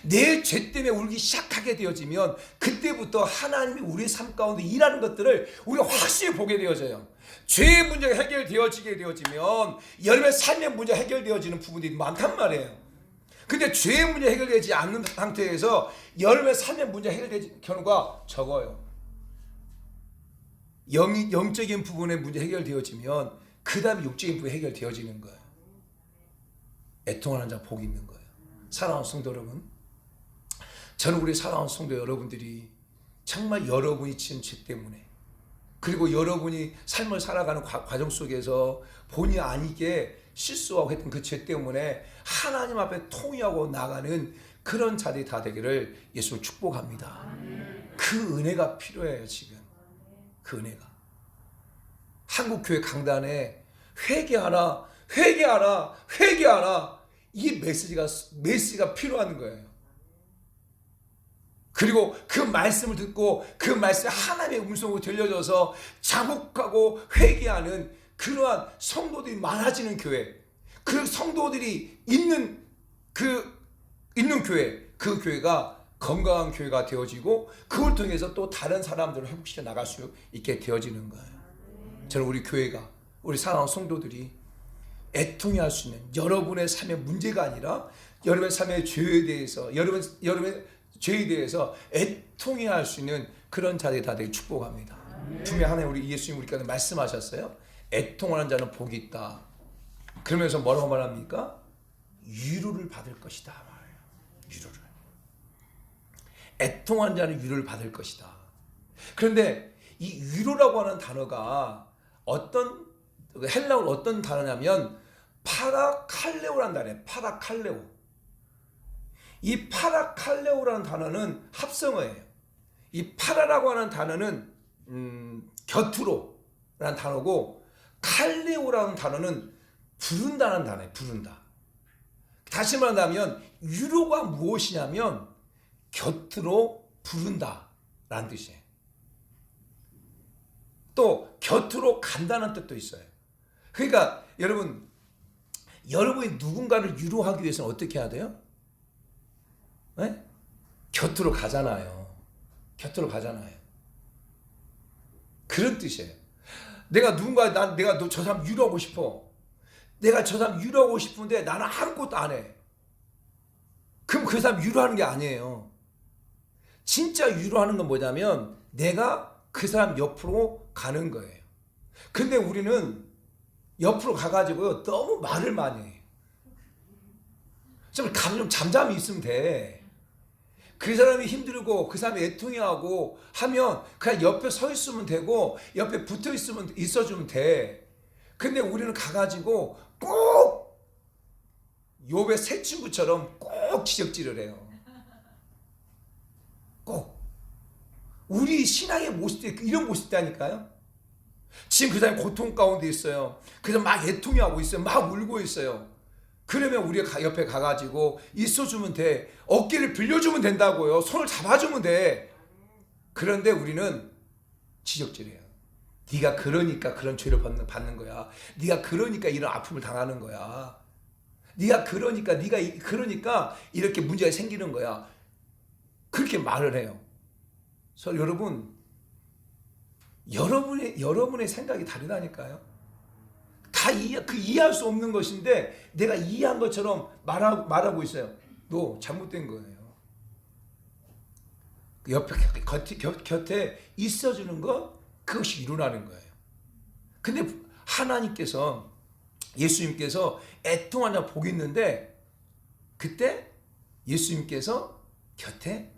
내 죄 때문에 울기 시작하게 되어지면 그때부터 하나님이 우리의 삶 가운데 일하는 것들을 우리가 확실히 보게 되어져요. 죄의 문제가 해결되어지게 되어지면 여러분의 삶의 문제가 해결되어지는 부분들이 많단 말이에요. 근데 죄의 문제 해결되지 않는 상태에서 여러분의 삶의 문제 해결되는 경우가 적어요. 영적인 부분의 문제 해결되어지면 그 다음에 육적인 부분이 해결되어지는 거예요. 애통하는 자 복이 있는 거예요. 사랑하는 성도 여러분, 저는 우리 사랑하는 성도 여러분들이 정말 여러분이 지은 죄 때문에, 그리고 여러분이 삶을 살아가는 과정 속에서 본의 아니게 실수하고 했던 그 죄 때문에 하나님 앞에 통회하고 나가는 그런 자들이 다 되기를 예수를 축복합니다. 그 은혜가 필요해요. 지금 그 은혜가 한국교회 강단에 회개하라 이 메시지가 필요한 거예요. 그리고 그 말씀을 듣고 그 말씀이 하나님의 음성으로 들려져서 자복하고 회개하는 그러한 성도들이 많아지는 교회, 그 성도들이 있는 교회, 그 교회가 건강한 교회가 되어지고 그걸 통해서 또 다른 사람들을 회복시켜 나갈 수 있게 되어지는 거예요. 저는 우리 교회가, 우리 사랑하는 성도들이 애통해 할 수 있는, 여러분의 삶의 문제가 아니라 여러분의 삶의 죄에 대해서, 여러분의 죄에 대해서 애통해 할 수 있는 그런 자들이 다 되길 축복합니다. 분명히 하나님 우리 예수님 우리께서 말씀하셨어요. 애통하는 자는 복이 있다. 그러면서 뭐라고 말합니까? 위로를 받을 것이다 말이에요. 위로를. 애통하는 자는 위로를 받을 것이다. 그런데 이 위로라고 하는 단어가 어떤 헬라어로 어떤 단어냐면 파라칼레오라는 단어예요. 파라칼레오. 이 파라칼레오라는 단어는 합성어예요. 이 파라라고 하는 단어는 곁으로라는 단어고, 칼레오라는 단어는 부른다는 단어예요. 부른다. 다시 말하면 위로가 무엇이냐면 곁으로 부른다라는 뜻이에요. 또 곁으로 간다는 뜻도 있어요. 그러니까 여러분이 누군가를 위로하기 위해서는 어떻게 해야 돼요? 네? 곁으로 가잖아요. 곁으로 가잖아요. 그런 뜻이에요. 내가 저 사람 위로하고 싶어. 내가 저 사람 위로하고 싶은데 나는 아무것도 안 해. 그럼 그 사람 위로하는 게 아니에요. 진짜 위로하는 건 뭐냐면 내가 그 사람 옆으로 가는 거예요. 근데 우리는 옆으로 가가지고요, 너무 말을 많이 해요. 좀 잠잠히 있으면 돼. 그 사람이 힘들고 그 사람이 애통해하고 하면 그냥 옆에 서 있으면 되고 옆에 붙어 있어주면 돼. 근데 우리는 가가지고 꼭 욥의 새 친구처럼 꼭 지적질을 해요. 꼭. 우리 신앙의 모습이 이런 모습이라니까요. 지금 그 사람이 고통 가운데 있어요. 그래서 막 애통해하고 있어요. 막 울고 있어요. 그러면 우리가 옆에 가가지고 있어주면 돼. 어깨를 빌려주면 된다고요. 손을 잡아주면 돼. 그런데 우리는 지적질해요. 네가 그러니까 그런 죄를 받는 거야. 네가 그러니까 이런 아픔을 당하는 거야. 네가 그러니까 이렇게 문제가 생기는 거야. 그렇게 말을 해요. 그래서 여러분의 생각이 다르다니까요. 다 이해할 수 없는 것인데 내가 이해한 것처럼 말하고 있어요. 너 잘못된 거예요. 옆에 곁에 있어주는 것, 그것이 일어나는 거예요. 근데 하나님께서, 예수님께서 애통하냐 복이 있는데 그때 예수님께서 곁에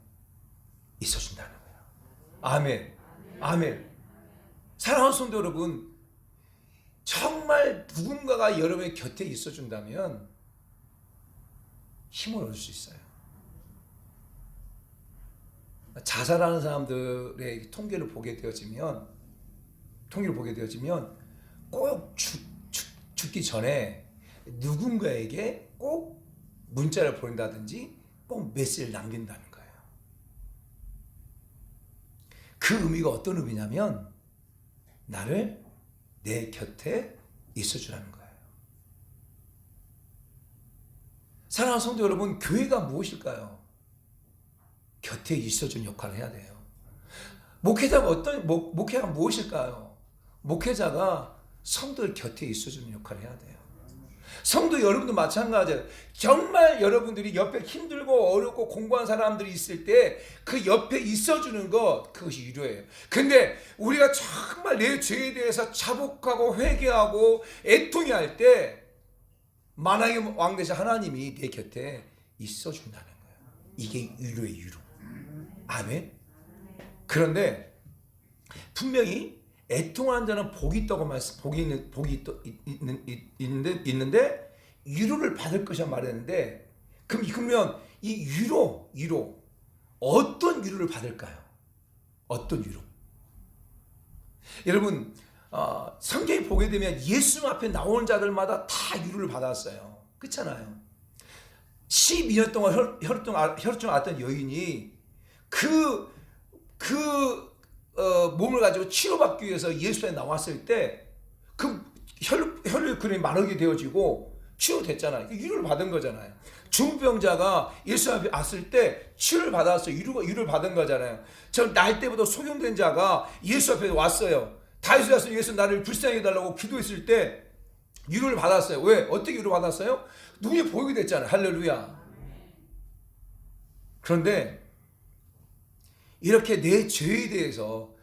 있어준다는 거예요. 아멘. 아멘. 사랑하는 성도 여러분, 정말 누군가가 여러분의 곁에 있어준다면 힘을 얻을 수 있어요. 자살하는 사람들의 통계를 보게 되어지면 꼭 죽기 전에 누군가에게 꼭 문자를 보낸다든지 꼭 메시지를 남긴다는 거예요. 그 의미가 어떤 의미냐면 나를 내 곁에 있어주라는 거예요. 사랑하는 성도 여러분, 교회가 무엇일까요? 곁에 있어주는 역할을 해야 돼요. 목회가 무엇일까요? 목회자가 성도들 곁에 있어주는 역할을 해야 돼요. 성도 여러분도 마찬가지예요. 정말 여러분들이 옆에 힘들고 어렵고 공부한 사람들이 있을 때 그 옆에 있어주는 것, 그것이 위로예요. 근데 우리가 정말 내 죄에 대해서 자복하고 회개하고 애통해할 때 만왕의 왕 되신 하나님이 내 곁에 있어준다는 거예요. 이게 위로의 위로. 아멘. 그런데 분명히 애통하는 자는 복이 있다고 있는데 위로를 받을 것이라 말했는데, 그러면 이 위로 어떤 위로를 받을까요? 어떤 위로? 여러분, 성경에 보게 되면 예수 앞에 나오는 자들마다 다 위로를 받았어요. 그렇잖아요. 12년 동안 혈증 앓던 여인이 몸을 가지고 치료받기 위해서 예수 앞에 나왔을 때 그 혈류근이 마르게 되어지고 치료됐잖아요. 위로를 받은 거잖아요. 중병자가 예수 앞에 왔을 때 치료를 받았어요. 위로를 받은 거잖아요. 저 날 때부터 소경된 자가 예수 앞에 왔어요. 다윗이 와서 예수 나를 불쌍히 해달라고 기도했을 때 위로를 받았어요. 왜? 어떻게 위로 받았어요? 눈이 보이게 됐잖아요. 할렐루야. 그런데 이렇게 내 죄에 대해서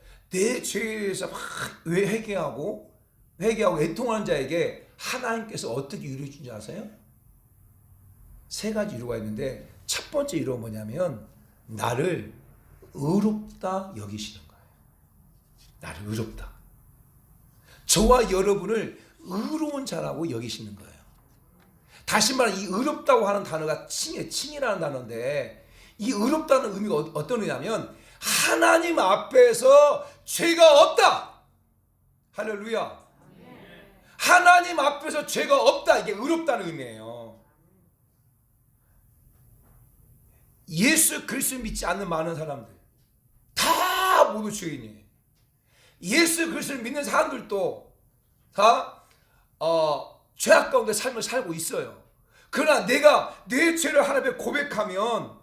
막 회개하고 애통하는 자에게 하나님께서 어떻게 위로해 준지 아세요? 3가지 위로가 있는데, 첫 번째 위로가 뭐냐면 나를 의롭다 여기시는 거예요. 나를 의롭다. 저와 여러분을 의로운 자라고 여기시는 거예요. 다시 말해 이 의롭다고 하는 단어가 칭이라는 단어인데 이 의롭다는 의미가 어떤 의미냐면 하나님 앞에서 죄가 없다. 할렐루야. 하나님 앞에서 죄가 없다. 이게 의롭다는 의미예요. 예수 그리스도 믿지 않는 많은 사람들 다 모두 죄인이에요. 예수 그리스도를 믿는 사람들도 다 죄악 가운데 삶을 살고 있어요. 그러나 내가 내 죄를 하나님께 고백하면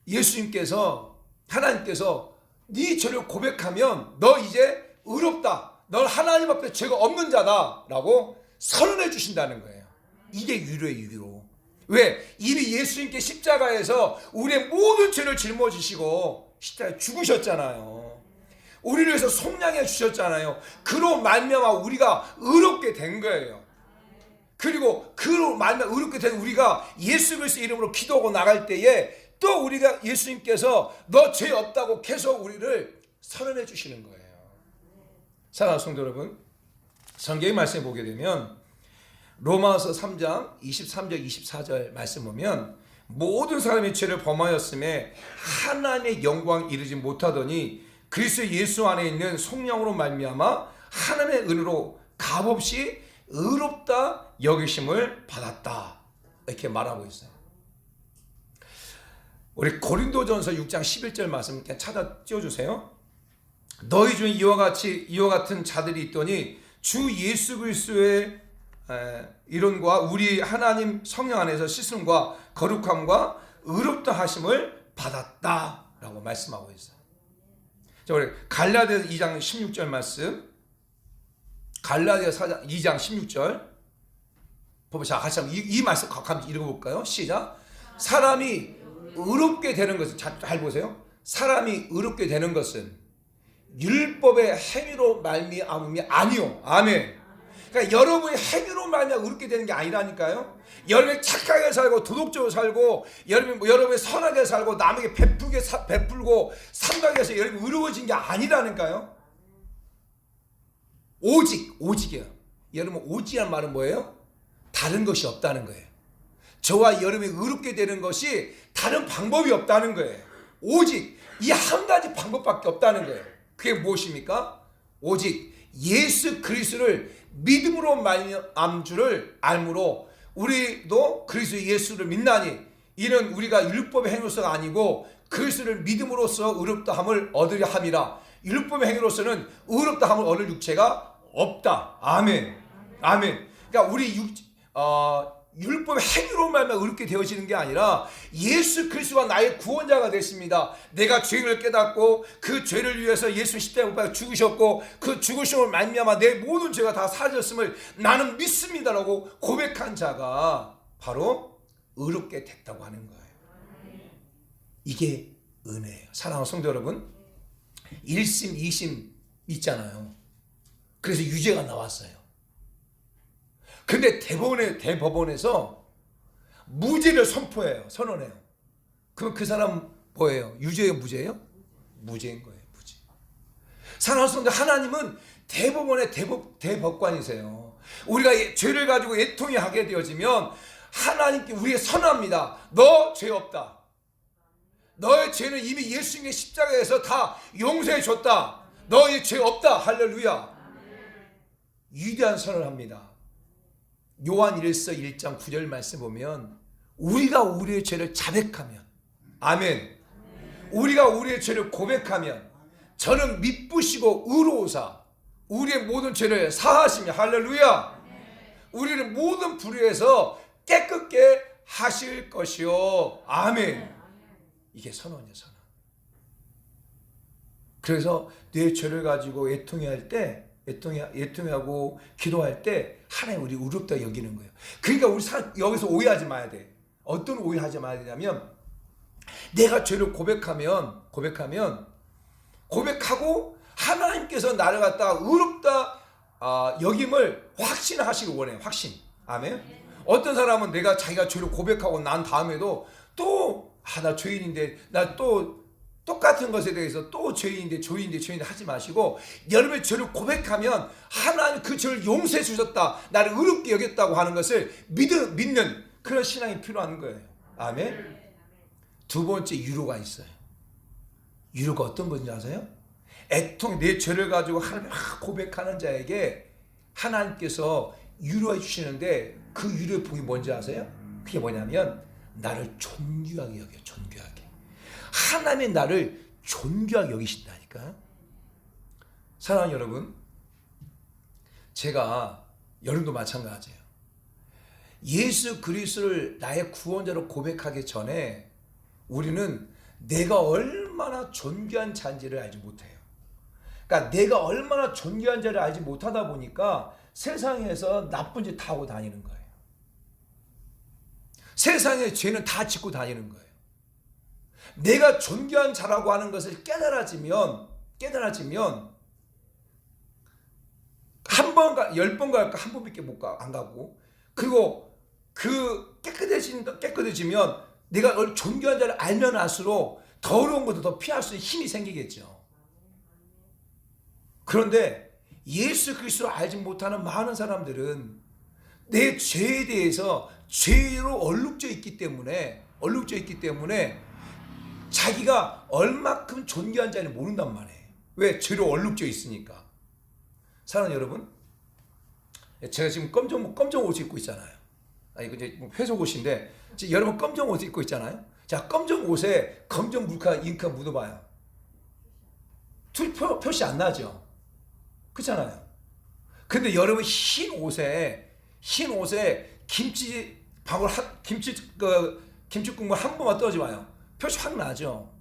예수님께서 하나님께서 네 죄를 고백하면 너 이제 의롭다. 넌 하나님 앞에 죄가 없는 자다라고 선언해 주신다는 거예요. 이게 유로의 유로. 왜? 이미 예수님께 십자가에서 우리의 모든 죄를 짊어지시고 십자가에 죽으셨잖아요. 우리를 위해서 속량해 주셨잖아요. 그로 말미암아 우리가 의롭게 된 거예요. 그리고 그로 말미암아 의롭게 된 우리가 예수 그리스도 이름으로 기도하고 나갈 때에 또 우리가 예수님께서 너 죄 없다고 계속 우리를 선언해 주시는 거예요. 사랑하는 성도 여러분, 성경의 말씀을 보게 되면 로마서 3장 23절 24절 말씀 보면 모든 사람이 죄를 범하였음에 하나님의 영광 이르지 못하더니 그리스도 예수 안에 있는 성령으로 말미암아 하나님의 은혜로 값없이 의롭다 여기심을 받았다. 이렇게 말하고 있어요. 우리 고린도전서 6장 11절 말씀 그냥 찾아 띄워주세요. 너희 중에 이와 같은 자들이 있더니 주 예수 그리스도의 이론과 우리 하나님 성령 안에서 씻음과 거룩함과 의롭다 하심을 받았다라고 말씀하고 있어요. 자, 우리 갈라디아서 2장 16절 말씀, 갈라디아서 2장 16절 자, 같이 한번 이 말씀 같이 읽어볼까요? 시작. 사람이 의롭게 되는 것은, 잘 보세요. 사람이 의롭게 되는 것은 율법의 행위로 말미암음이 아니요. 아멘. 그러니까 여러분의 행위로 말미암아 의롭게 되는 게 아니라니까요. 여러분이 착하게 살고 도덕적으로 살고 여러분이 선하게 살고 남에게 베풀고 삼가게 해서 여러분이 의로워진 게 아니라니까요. 오직이에요. 여러분 오직이란 말은 뭐예요? 다른 것이 없다는 거예요. 저와 여러분이 의롭게 되는 것이 다른 방법이 없다는 거예요. 오직 이 한 가지 방법밖에 없다는 거예요. 그게 무엇입니까? 오직 예수 그리스도를 믿음으로 말미암은 줄을 알므로 우리도 그리스도 예수를 믿나니 이는 우리가 율법의 행위로서가 아니고 그리스도를 믿음으로써 의롭다함을 얻으려 함이라. 율법의 행위로서는 의롭다함을 얻을 육체가 없다. 아멘. 아멘. 그러니까 우리 율법의 행위로 말미암아 의롭게 되어지는 게 아니라 예수 그리스도가 나의 구원자가 됐습니다. 내가 죄를 깨닫고 그 죄를 위해서 예수 십자가에 못 박혀 죽으셨고 그 죽으심을 말미암아 내 모든 죄가 다 사라졌음을 나는 믿습니다라고 고백한 자가 바로 의롭게 됐다고 하는 거예요. 이게 은혜예요. 사랑하는 성도 여러분, 1심 2심 있잖아요. 그래서 유죄가 나왔어요. 근데 대법원에서 무죄를 선언해요. 그럼 그 사람 뭐예요? 유죄예요, 무죄예요? 무죄인 거예요, 무죄. 사랑하는 성도, 하나님은 대법원의 대법관이세요. 우리가 죄를 가지고 애통이 하게 되어지면 하나님께 우리에게 선언합니다. 너 죄 없다. 너의 죄는 이미 예수님의 십자가에서 다 용서해 줬다. 너의 죄 없다. 할렐루야. 위대한 선언을 합니다. 요한 1서 1장 9절 말씀 보면 우리가 우리의 죄를 자백하면, 아멘, 우리가 우리의 죄를 고백하면 저는 미쁘시고 의로우사 우리의 모든 죄를 사하시며, 할렐루야, 우리를 모든 불의에서 깨끗게 하실 것이요, 아멘. 이게 선언이에요, 선언. 그래서 내 죄를 가지고 애통해할 때, 애통하고 기도할 때 하나님 우리 의롭다 여기는 거예요. 그러니까 우리 여기서 오해하지 마야 돼. 어떤 오해하지 마야 되냐면, 내가 죄를 고백하고 하나님께서 나를 갖다가 의롭다 여김을 확신하시기 원해요. 확신. 아멘. 어떤 사람은 자기가 죄를 고백하고 난 다음에도 또 나 죄인인데, 나 또 똑같은 것에 대해서 또 죄인인데 하지 마시고, 여러분의 죄를 고백하면 하나님 그 죄를 용서해 주셨다, 나를 의롭게 여겼다고 하는 것을 믿는 그런 신앙이 필요한 거예요. 아멘. 두 번째, 유로가 있어요. 유로가 어떤 건지 아세요? 애통, 내 죄를 가지고 하나님 고백하는 자에게 하나님께서 유로해 주시는데, 그 유로의 복이 뭔지 아세요? 그게 뭐냐면 나를 존귀하게 여겨. 존귀하게. 하나님이 나를 존귀하게 여기신다니까요. 사랑하는 여러분, 제가 여러분도 마찬가지예요. 예수 그리스도를 나의 구원자로 고백하기 전에 우리는 내가 얼마나 존귀한 자인지를 알지 못해요. 그러니까 내가 얼마나 존귀한 자를 알지 못하다 보니까 세상에서 나쁜 짓 다 하고 다니는 거예요. 세상의 죄는 다 짓고 다니는 거예요. 내가 존귀한 자라고 하는 것을 깨달아지면 한 번, 10번 갈까 한 번밖에 안 가고, 그리고 그 깨끗해지면 내가 존귀한 자를 알면 알수록 더러운 것도 더 피할 수 있는 힘이 생기겠죠. 그런데 예수 그리스도를 알지 못하는 많은 사람들은 내 죄에 대해서 죄로 얼룩져 있기 때문에 자기가 얼마큼 존귀한 자를 모른단 말이에요. 왜? 죄로 얼룩져 있으니까. 사랑하는 여러분, 제가 지금 검정 옷을 입고 있잖아요. 이거 이제 회색 옷인데, 지금 여러분 검정 옷을 입고 있잖아요. 자, 검정 옷에 검정 잉크가 묻어봐요. 표시 안 나죠? 그렇잖아요. 근데 여러분 흰 옷에 김치 국물 한 번만 떨어지 마요. 표시 확 나죠.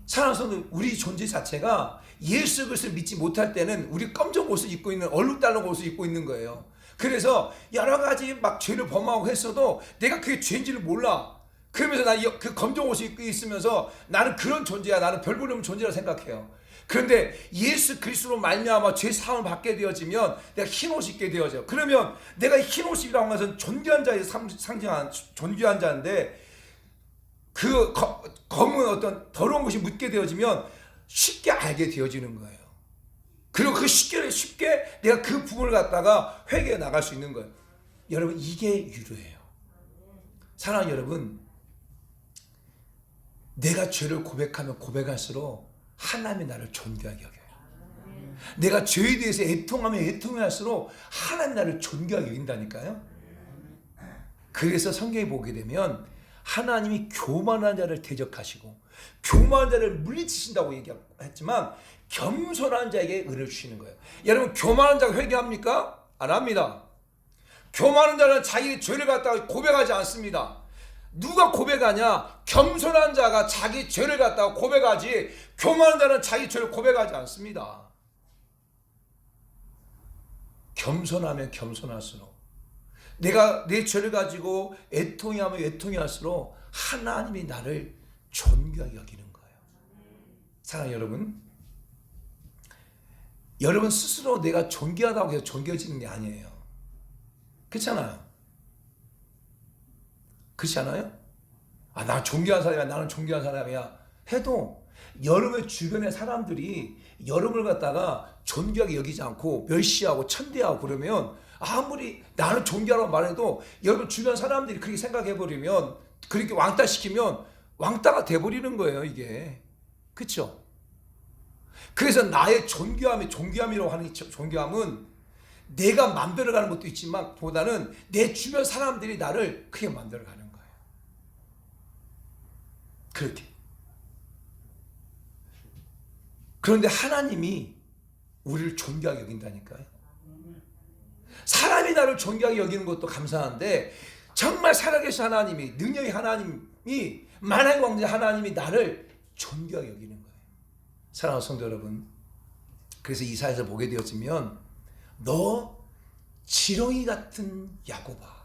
사랑하는 성도, 우리 존재 자체가 예수 그리스도를 믿지 못할 때는 우리 검정 옷을 입고 있는, 얼룩달룩 옷을 입고 있는 거예요. 그래서 여러 가지 막 죄를 범하고 했어도 내가 그게 죄인지를 몰라. 그러면서 나 그 검정 옷을 입고 있으면서 나는 그런 존재야, 나는 별 볼 없는 존재라 생각해요. 그런데 예수 그리스도로 말미암아 죄 사함을 받게 되어지면 내가 흰 옷을 입게 되어져. 그러면 내가 흰 옷이라고 하는 것은 존귀한 자의 상징한 존귀한 자인데, 그 검은 어떤 더러운 것이 묻게 되어지면 쉽게 알게 되어지는 거예요. 그리고 그 쉽게 내가 그 부분을 갖다가 회개해 나갈 수 있는 거예요. 여러분, 이게 유로예요. 사랑하는 여러분, 내가 죄를 고백하면 고백할수록 하나님이 나를 존귀하게 여겨요. 내가 죄에 대해서 애통하면 애통할수록 하나님이 나를 존귀하게 여긴다니까요. 그래서 성경에 보게 되면 하나님이 교만한 자를 대적하시고 교만한 자를 물리치신다고 얘기했지만 겸손한 자에게 은혜를 주시는 거예요. 여러분, 교만한 자가 회개합니까? 안 합니다. 교만한 자는 자기 죄를 갖다가 고백하지 않습니다. 누가 고백하냐? 겸손한 자가 자기 죄를 갖다가 고백하지, 교만한 자는 자기 죄를 고백하지 않습니다. 겸손하면 겸손할수록, 내가 내 죄를 가지고 애통해하면 애통해할수록 하나님이 나를 존귀하게 여기는 거예요. 사랑하는 여러분, 여러분 스스로 내가 존귀하다고 해서 존귀해지는 게 아니에요. 그렇잖아요. 그렇지 않아요? 나 존귀한 사람이야, 나는 존귀한 사람이야 해도 여러분의 주변의 사람들이 여러분을 갖다가 존귀하게 여기지 않고 멸시하고 천대하고 그러면, 아무리 나는 존귀하라고 말해도 여러분 주변 사람들이 그렇게 생각해버리면, 그렇게 왕따시키면 왕따가 돼버리는 거예요, 이게. 그렇죠? 그래서 나의 존귀함이라고 하는 존귀함은 내가 만들어가는 것도 있지만 보다는 내 주변 사람들이 나를 크게 만들어가는 거예요. 그렇게. 그런데 하나님이 우리를 존귀하게 여긴다니까요. 사람이 나를 존귀하게 여기는 것도 감사한데, 정말 살아계신 하나님이, 능력의 하나님이, 만왕의 왕자 하나님이 나를 존귀하게 여기는 거예요. 사랑하는 성도 여러분, 그래서 이사야에서 보게 되었으면, 너 지렁이 같은 야곱아,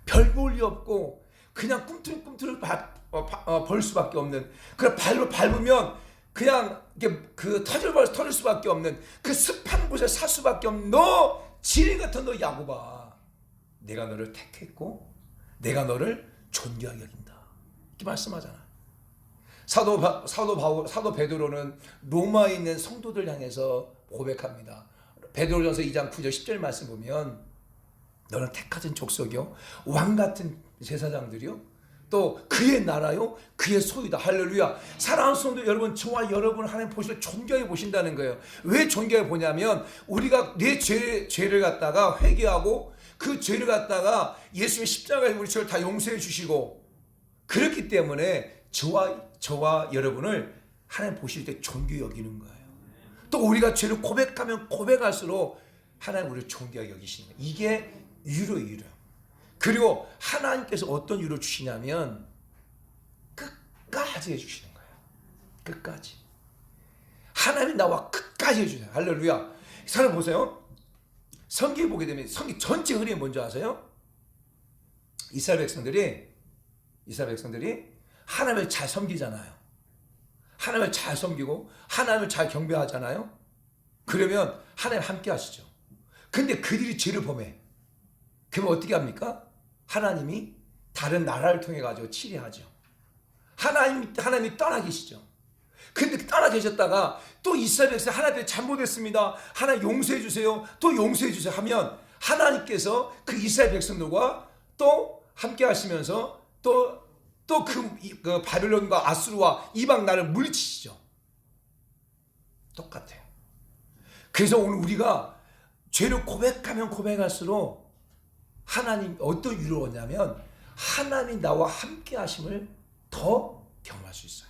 별 볼 일 없고 그냥 꿈틀꿈틀 벌 수밖에 없는, 그 발로 밟으면 그냥 그 터질 수밖에 없는, 그 습한 곳에 살 수밖에 없는 너 지렁이 같은 너 야곱아, 내가 너를 택했고 내가 너를 존귀하게 여긴다. 이렇게 말씀하잖아. 사도 베드로는 로마에 있는 성도들 향해서 고백합니다. 베드로전서 2장 9절 10절 말씀 보면 너는 택하신 족속이요 왕같은 제사장들이요 또 그의 나라요 그의 소유다. 할렐루야. 사랑하는 성도 여러분, 저와 여러분 하나님 보시면 존귀하게 보신다는 거예요. 왜 존귀하게 보냐면 우리가 내 죄를 갖다가 회개하고 그 죄를 갖다가 예수의 십자가에 우리 죄를 다 용서해 주시고 그렇기 때문에 저와 여러분을 하나님 보실 때 존귀히 여기는 거예요. 또 우리가 죄를 고백하면 고백할수록 하나님 우리를 존귀하게 여기시는 거예요. 이게 유로. 그리고 하나님께서 어떤 유로 주시냐면 끝까지 해주시는 거예요. 끝까지. 하나님이 나와 끝까지 해주세요. 할렐루야. 사람 보세요. 성경에 보게 되면 성경 전체 흐름이 뭔지 아세요? 이스라엘 백성들이 하나님을 잘 섬기잖아요. 하나님을 잘 섬기고 하나님을 잘 경배하잖아요. 그러면 하나님 함께 하시죠. 근데 그들이 죄를 범해. 그러면 어떻게 합니까? 하나님이 다른 나라를 통해 가지고 치리하죠. 하나님이 떠나 계시죠. 근데 떠나 계셨다가 또 이스라엘 백성 하나님 잘못했습니다. 하나님 용서해 주세요. 또 용서해 주세요 하면 하나님께서 그 이스라엘 백성들과 또 함께 하시면서 또 그 바벨론과 아수르와 이방 나라를 물리치시죠. 똑같아요. 그래서 오늘 우리가 죄를 고백하면 고백할수록 하나님 어떤 위로를 얻냐면 하나님이 나와 함께 하심을 더 경험할 수 있어요.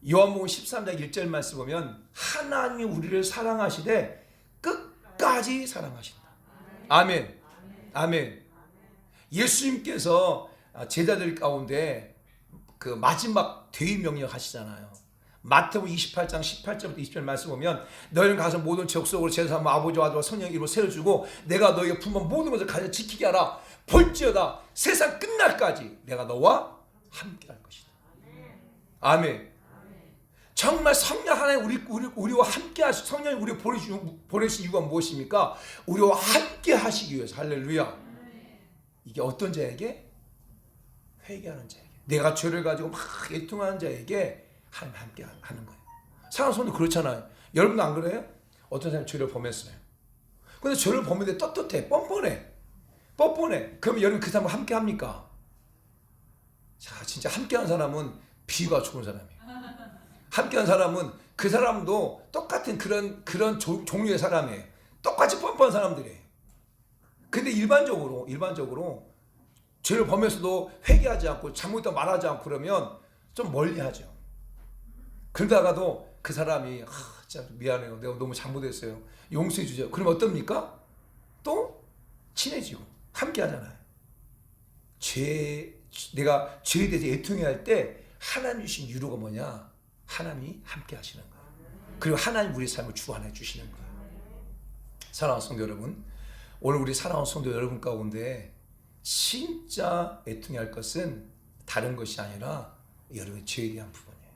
요한복음 13장 1절 말씀 보면 하나님이 우리를 사랑하시되 끝까지 사랑하신다. 아멘. 아멘. 예수님께서 제자들 가운데 그 마지막 대위 명령 하시잖아요. 마태복음 28장 18절부터 20절 말씀 보면 너희는 가서 모든 족속으로 제사하며 아버지와 아들과 성령의 이름으로 세워주고 내가 너희에게 분ban 모든 것을 가르쳐 지키게 하라. 볼지어다 세상 끝날까지 내가 너와 함께 할 것이다. 아멘. 정말 성령 하나님 우리와 함께 하시 성령이 우리 보내신 이유가 무엇입니까? 우리와 함께 하시기 위해서. 할렐루야. 이게 어떤 자에게? 회개하는 자에게. 내가 죄를 가지고 막 애통하는 자에게 하나님 함께 하는 거예요. 사랑하는 성도 그렇잖아요. 여러분도 안 그래요? 어떤 사람이 죄를 범했어요. 근데 죄를 범했는데 떳떳해. 뻔뻔해. 그러면 여러분 그 사람과 함께 합니까? 자, 진짜 함께하는 사람은 비유가 좋은 사람이에요. 함께하는 사람은 그 사람도 똑같은 그런 종류의 사람이에요. 똑같이 뻔뻔한 사람들이에요. 근데 일반적으로 죄를 범해서도 회개하지 않고 잘못했다 말하지 않고 그러면 좀 멀리하죠. 그러다가도 그 사람이 진짜 미안해요. 내가 너무 잘못했어요. 용서해 주세요. 그럼 어떻습니까? 또 친해지고 함께 하잖아요. 내가 죄에 대해서 애통해야 할 때 하나님 주신 유로가 뭐냐? 하나님이 함께 하시는 거예요. 그리고 하나님 우리의 삶을 주관해 주시는 거예요. 사랑하는 성도 여러분, 오늘 우리 사랑하는 성도 여러분 가운데 진짜 애통해야 할 것은 다른 것이 아니라 여러분의 죄에 대한 부분이에요.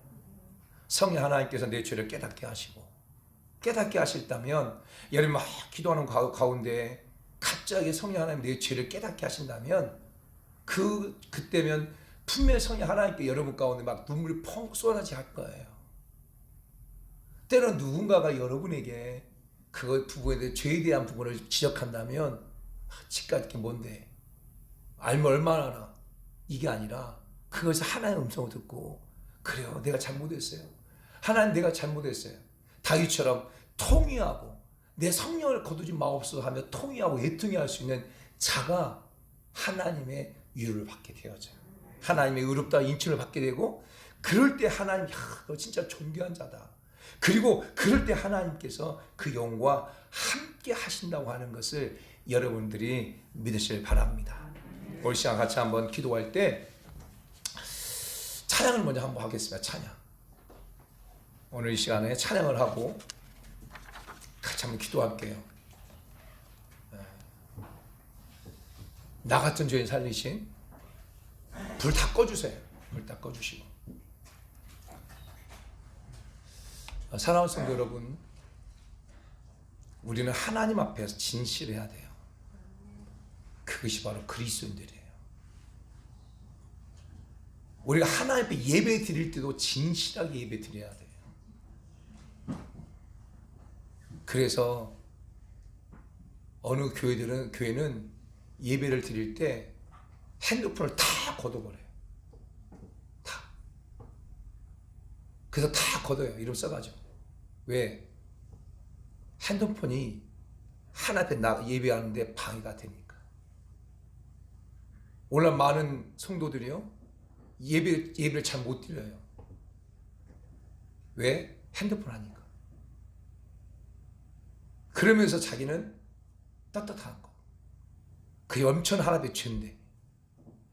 성령 하나님께서 내 죄를 깨닫게 하셨다면 여러분 막 기도하는 가운데 갑자기 성령 하나님 내 죄를 깨닫게 하신다면 그때면 분명히 성령 하나님께 여러분 가운데 막 눈물이 펑 쏟아지게 할 거예요. 때로는 누군가가 여러분에게 그 부분에 대해 죄에 대한 부분을 지적한다면 지금까지 게 뭔데? 알면 얼마나 알아? 이게 아니라 그것을 하나님의 음성을 듣고 그래요. 내가 잘못했어요. 하나님 내가 잘못했어요. 다윗처럼 통회하고 내 성령을 거두지 마옵소서 하며 통회하고 애통해 할 수 있는 자가 하나님의 위로를 받게 되어져요. 하나님의 의롭다 인침을 받게 되고 그럴 때 하나님 너 진짜 존귀한 자다. 그리고 그럴 때 하나님께서 그 영과 함께 하신다고 하는 것을 여러분들이 믿으시길 바랍니다. 올 시간 같이 한번 기도할 때 찬양을 먼저 한번 하겠습니다. 찬양. 오늘 이 시간에 찬양을 하고 같이 한번 기도할게요. 나 같은 죄인 살리신 불 다 꺼주세요. 불 다 꺼주시고. 사랑하는 성도 여러분, 우리는 하나님 앞에서 진실해야 돼요. 그것이 바로 그리스도인들이에요. 우리가 하나님 앞에 예배 드릴 때도 진실하게 예배 드려야 돼요. 그래서 어느 교회는 예배를 드릴 때 핸드폰을 다 걷어버려요. 다. 그래서 다 걷어요. 이름 써가지고. 왜? 핸드폰이 하나님 앞에 나 예배하는데 방해가 되니까. 오늘 많은 성도들이요, 예배를 잘 못 드려요. 왜? 핸드폰 하니까. 그러면서 자기는 떳떳한 거. 그게 엄청 하나님 앞에 죄인데,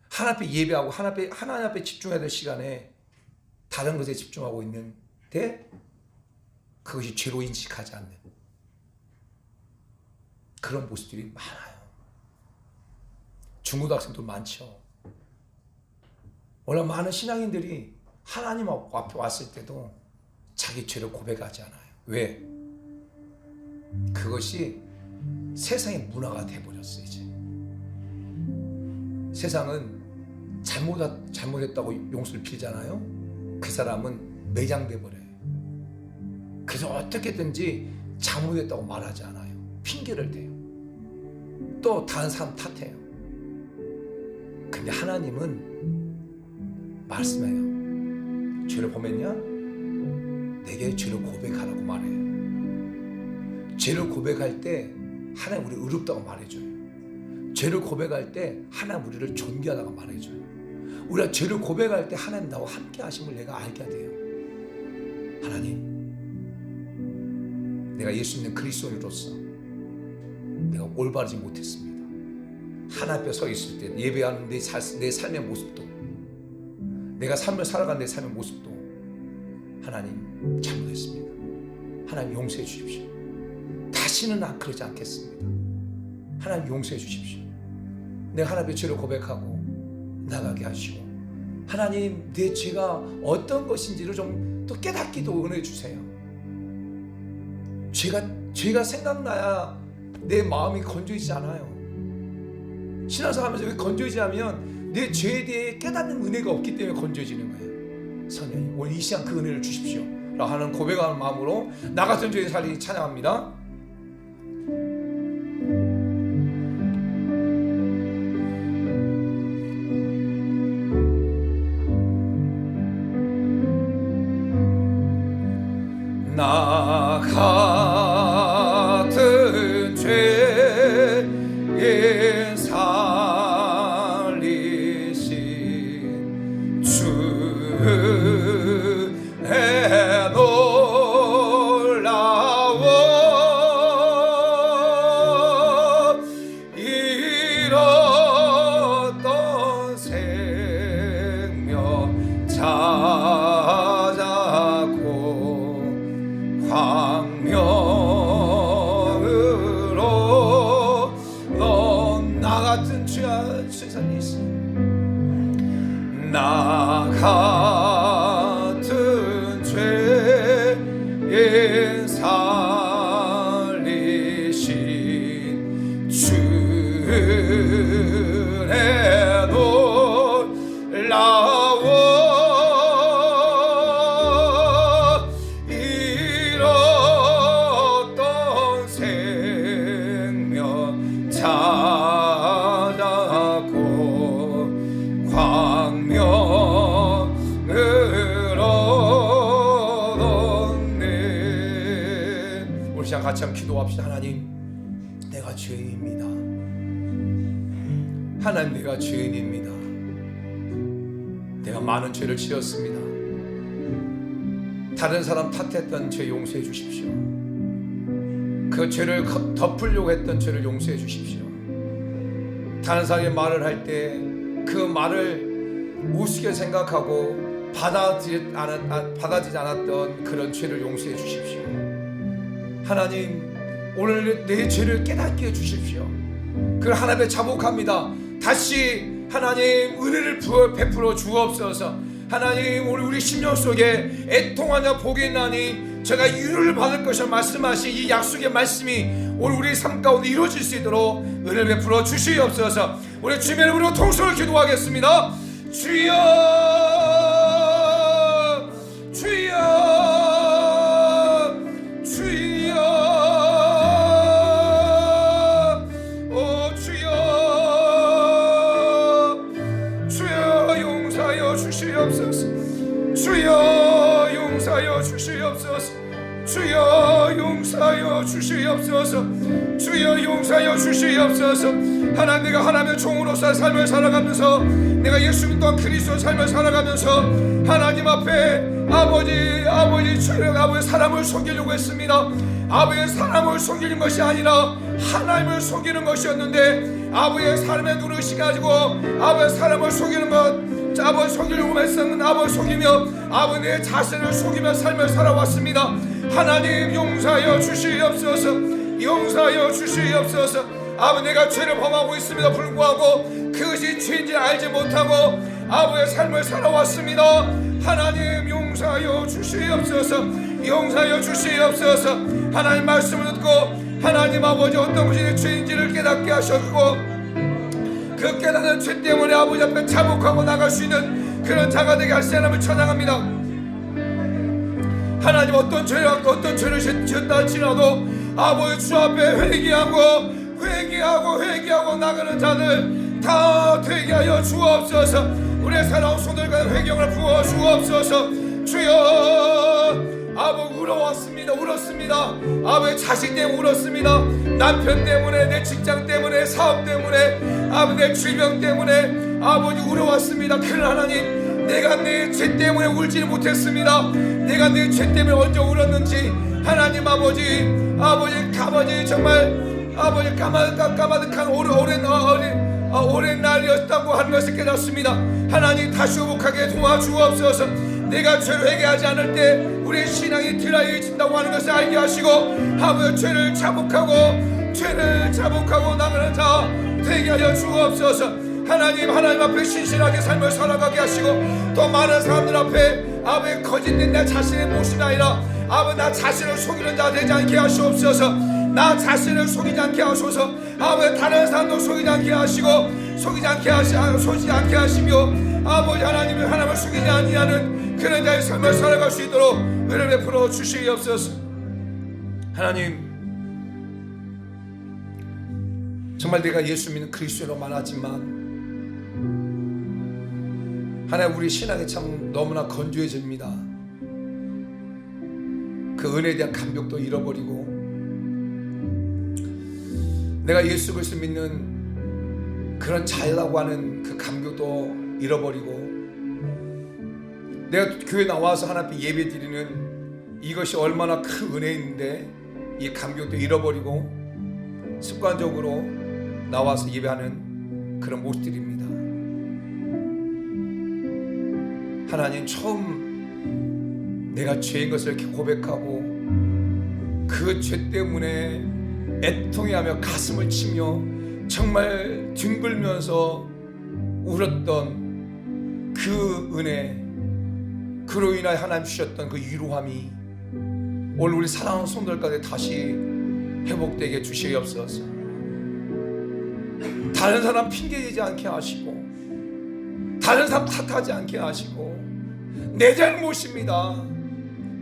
하나님 앞에 예배하고 하나님 앞에 집중해야 될 시간에 다른 것에 집중하고 있는데 그것이 죄로 인식하지 않는 그런 모습들이 많아요. 중고등학생도 많죠. 원래 많은 신앙인들이 하나님 앞에 왔을 때도 자기 죄를 고백하지 않아요. 왜? 그것이 세상의 문화가 돼버렸어요. 이제 세상은 잘못했다고 용서를 빌잖아요. 그 사람은 매장돼 버려요. 그래서 어떻게든지 잘못했다고 말하지 않아요. 핑계를 대요. 또 다른 사람 탓해요. 근데 하나님은 말씀해요. 죄를 범했냐? 내게 죄를 고백하라고 말해요. 죄를 고백할 때 하나님 우리 의롭다고 말해줘요. 죄를 고백할 때 하나님 우리를 존귀하다고 말해줘요. 우리가 죄를 고백할 때 하나님 나와 함께 하심을 내가 알게 돼요. 하나님, 내가 예수 믿는 그리스도인으로서 내가 올바르지 못했습니다. 하나님 앞에 서 있을 때 예배하는 내 삶의 모습도, 내가 삶을 살아가는 내 삶의 모습도 하나님 잘못했습니다. 하나님 용서해 주십시오. 다시는 그러지 않겠습니다. 하나님 용서해 주십시오. 내가 하나님의 죄를 고백하고 나가게 하시고, 하나님 내 죄가 어떤 것인지를 좀 또 깨닫기도 은혜 주세요. 죄가 생각나야 내 마음이 건조해지지 않아요. 신앙생활하면서 왜 건조해지지 않으면 내 죄에 대해 깨닫는 은혜가 없기 때문에 건조해지는 거예요. 성령님 오늘 이 시간 그 은혜를 주십시오 라고 하는 고백하는 마음으로 나 같은 죄인 살리 찬양합니다. 나 같은 죄인 살리신 주의 놀라워 잃었던 생명 찾았고 광명으로 넌 나 같은 죄 살리신 나 같은 죄인 살리신 주의 놀라워 잃었던 생명 찾았고 광명으로 얻네. 우리 시간 같이 한번 기도합시다. 하나님, 내가 죄인입니다. 하나님, 내가 죄인입니다. 내가 많은 죄를 지었습니다. 다른 사람 탓했던 죄 용서해 주십시오. 그 죄를 덮으려고 했던 죄를 용서해 주십시오. 다른 사람이 말을 할 때 그 말을 우습게 생각하고 받아들이지 않았던 그런 죄를 용서해 주십시오. 하나님, 오늘 내 죄를 깨닫게 해 주십시오. 그걸 하나님에 자복합니다. 다시 하나님 은혜를 베풀어 주옵소서. 하나님, 우리 심령 속에 애통하며 복이 나니 제가 위로를 받을 것을 말씀하신 이 약속의 말씀이 오늘 우리 삶 가운데 이루어질 수 있도록 은혜를 베풀어 주시옵소서. 우리 주님의 이름으로 통성을 기도하겠습니다. 주여 주여 주여 오 주여 주여 용서하여 주시옵소서. 주여 용서하여 주시옵소서. 주여 용서하여 주시옵소서. 주여 용서하여 주시옵소서. 하나님, 내가 하나님의 종으로서 삶을 살아가면서, 내가 예수님 또한 그리스도의 삶을 살아가면서 하나님 앞에 아버지 주여 아버지 사람을 속이려고 했습니다. 아버지의 사람을 속이는 것이 아니라 하나님을 속이는 것이었는데, 아버지의 삶의 노릇이 가지고 아버지의 사람을 속이는 것, 아버지 속이려고 했으면 아버지 속이며 아버지 내 자신을 속이며 삶을 살아왔습니다. 하나님 용서하여 주시옵소서. 용서하여 주시옵소서. 아버지, 내가 죄를 범하고 있음에도 불구하고 그것이 죄인지 알지 못하고 아버지의 삶을 살아왔습니다. 하나님 용서하여 주시옵소서. 용서하여 주시옵소서. 하나님 말씀을 듣고 하나님 아버지 어떤 것이 내 죄인지를 깨닫게 하셨고, 그 깨닫는 죄 때문에 아버지 앞에 자복하고 나갈 수 있는 그런 자가 되게 하시니 하나님을 찬양합니다. 하나님 어떤 죄를 지었다 할지라도 아버지 주 앞에 회개하고 나가는 자들 다 되게 하여 주옵소서. 우리의 사랑하는 손들과 회개를 부어 주옵소서. 주여 아버지 울었습니다. 아버지 자식 때문에 울었습니다. 남편 때문에, 내 직장 때문에, 사업 때문에, 아버지 내 질병 때문에 아버지 울어왔습니다. 그러나 하나님, 내가 내 죄 때문에 울지는 못했습니다. 내가 내 죄 때문에 언제 울었는지 하나님 아버지 정말 아버지 까마득한 오랜 날이었다고 하는 것을 깨닫습니다. 하나님 다시 회복하게 도와주옵소서. 내가 죄를 회개하지 않을 때 우리의 신앙이 드라이해진다고 하는 것을 알게 하시고, 아버지 죄를 자복하고 나가는 자 되게 하여 주옵소서. 하나님 앞에 신실하게 삶을 살아가게 하시고, 또 많은 사람들 앞에 아버지 거짓된 내 자신의 모습이 아니라 아버지 나 자신을 속이는 자 되지 않게 하시옵소서. 나 자신을 속이지 않게 하소서. 아버지 다른 사람도 속이지 않게 하시고 속이지 않게 하시며 아버지 하나님을 속이지 아니하는 그런 자의 삶을 살아갈 수 있도록 은혜를 베풀어 주시옵소서. 하나님, 정말 내가 예수 믿는 그리스도로만 하지만 하나님 우리 신앙이 참 너무나 건조해집니다. 그 은혜에 대한 감격도 잃어버리고, 내가 예수 그리스도 믿는 그런 자유라고 하는 그 감격도 잃어버리고, 내가 교회 나와서 하나님 앞에 예배 드리는 이것이 얼마나 큰 은혜인데 이 감격도 잃어버리고 습관적으로 나와서 예배하는 그런 모습들입니다. 하나님, 처음 내가 죄인 것을 이렇게 고백하고 그 죄 때문에 애통해하며 가슴을 치며 정말 뒹굴면서 울었던 그 은혜, 그로 인하여 하나님 주셨던 그 위로함이 오늘 우리 사랑하는 성도들까지 다시 회복되게 주시옵소서. 다른 사람 핑계대지 않게 하시고, 다른 사람 탓하지 않게 하시고, 내 잘못입니다,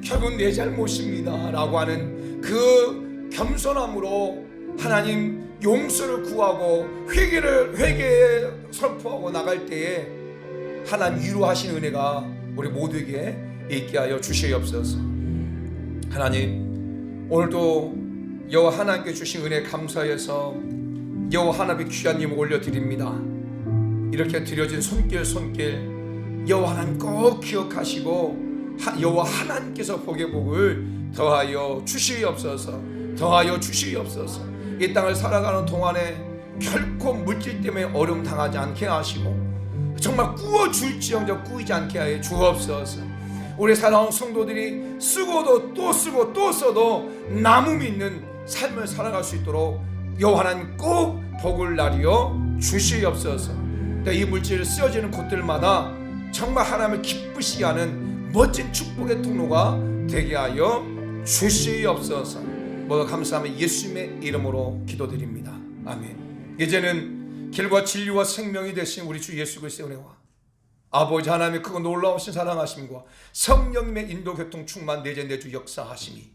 결국 내 잘못입니다 라고 하는 그 겸손함으로 하나님 용서를 구하고 회개에 선포하고 나갈 때에 하나님 위로하신 은혜가 우리 모두에게 있게 하여 주시옵소서. 하나님, 오늘도 여호와 하나님께 주신 은혜 감사해서 여호와 하나님의 귀한 이름 올려드립니다. 이렇게 드려진 손길 여호와 하나님 꼭 기억하시고 여호와 하나님께서 복의 복을 더하여 주시옵소서. 이 땅을 살아가는 동안에 결코 물질 때문에 어려움 당하지 않게 하시고, 정말 꾸어줄지언정 꾸이지 않게 하여 주옵소서. 우리 사랑하는 성도들이 쓰고도 또 쓰고 또 써도 남음 있는 삶을 살아갈 수 있도록 여호와 하나님 꼭 복을 나리어 주시옵소서. 이 물질을 쓰여지는 곳들마다 정말 하나님을 기쁘시게 하는 멋진 축복의 통로가 되게 하여 주시옵소서. 모두 감사하며 예수님의 이름으로 기도드립니다. 아멘. 이제는 길과 진리와 생명이 되신 우리 주 예수 그리스도의 은혜와 아버지 하나님의 크고 놀라우신 사랑하심과 성령님의 인도 교통 충만 내재 내주 역사하심이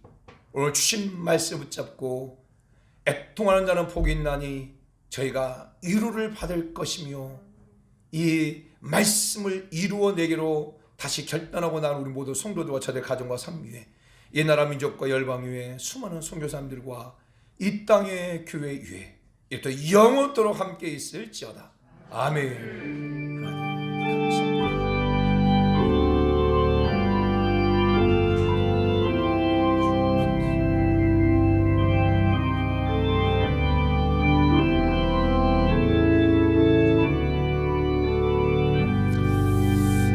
오늘 주신 말씀 붙잡고 애통하는 자는 복이 있나니 저희가 위로를 받을 것이며 이 말씀을 이루어내기로 다시 결단하고 난 우리 모두 성도들과 저들 가정과 삶 위에 이 나라 민족과 열방 위에 수많은 선교사님들과 이 땅의 교회 위에 또 영원토록 함께 있을지어다. 아멘.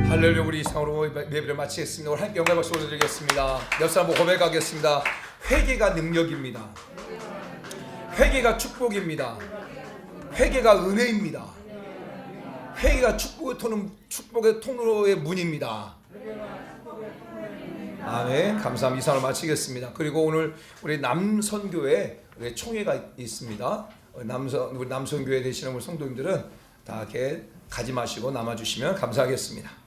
할렐루야. 우리 이상으로 예배를 마치겠습니다. 오늘 함께 영광의 박수 올려드리겠습니다. 역사 한번 고백하겠습니다. 회개가 능력입니다. 회개가 축복입니다. 회개가 은혜입니다. 회개가 축복의 통로의 문입니다. 아멘. 감사합니다. 이상으로 마치겠습니다. 그리고 오늘 우리 남선교회 총회가 있습니다. 우리 남선교회 되시는 우리 성도님들은 다 이렇게 가지 마시고 남아주시면 감사하겠습니다.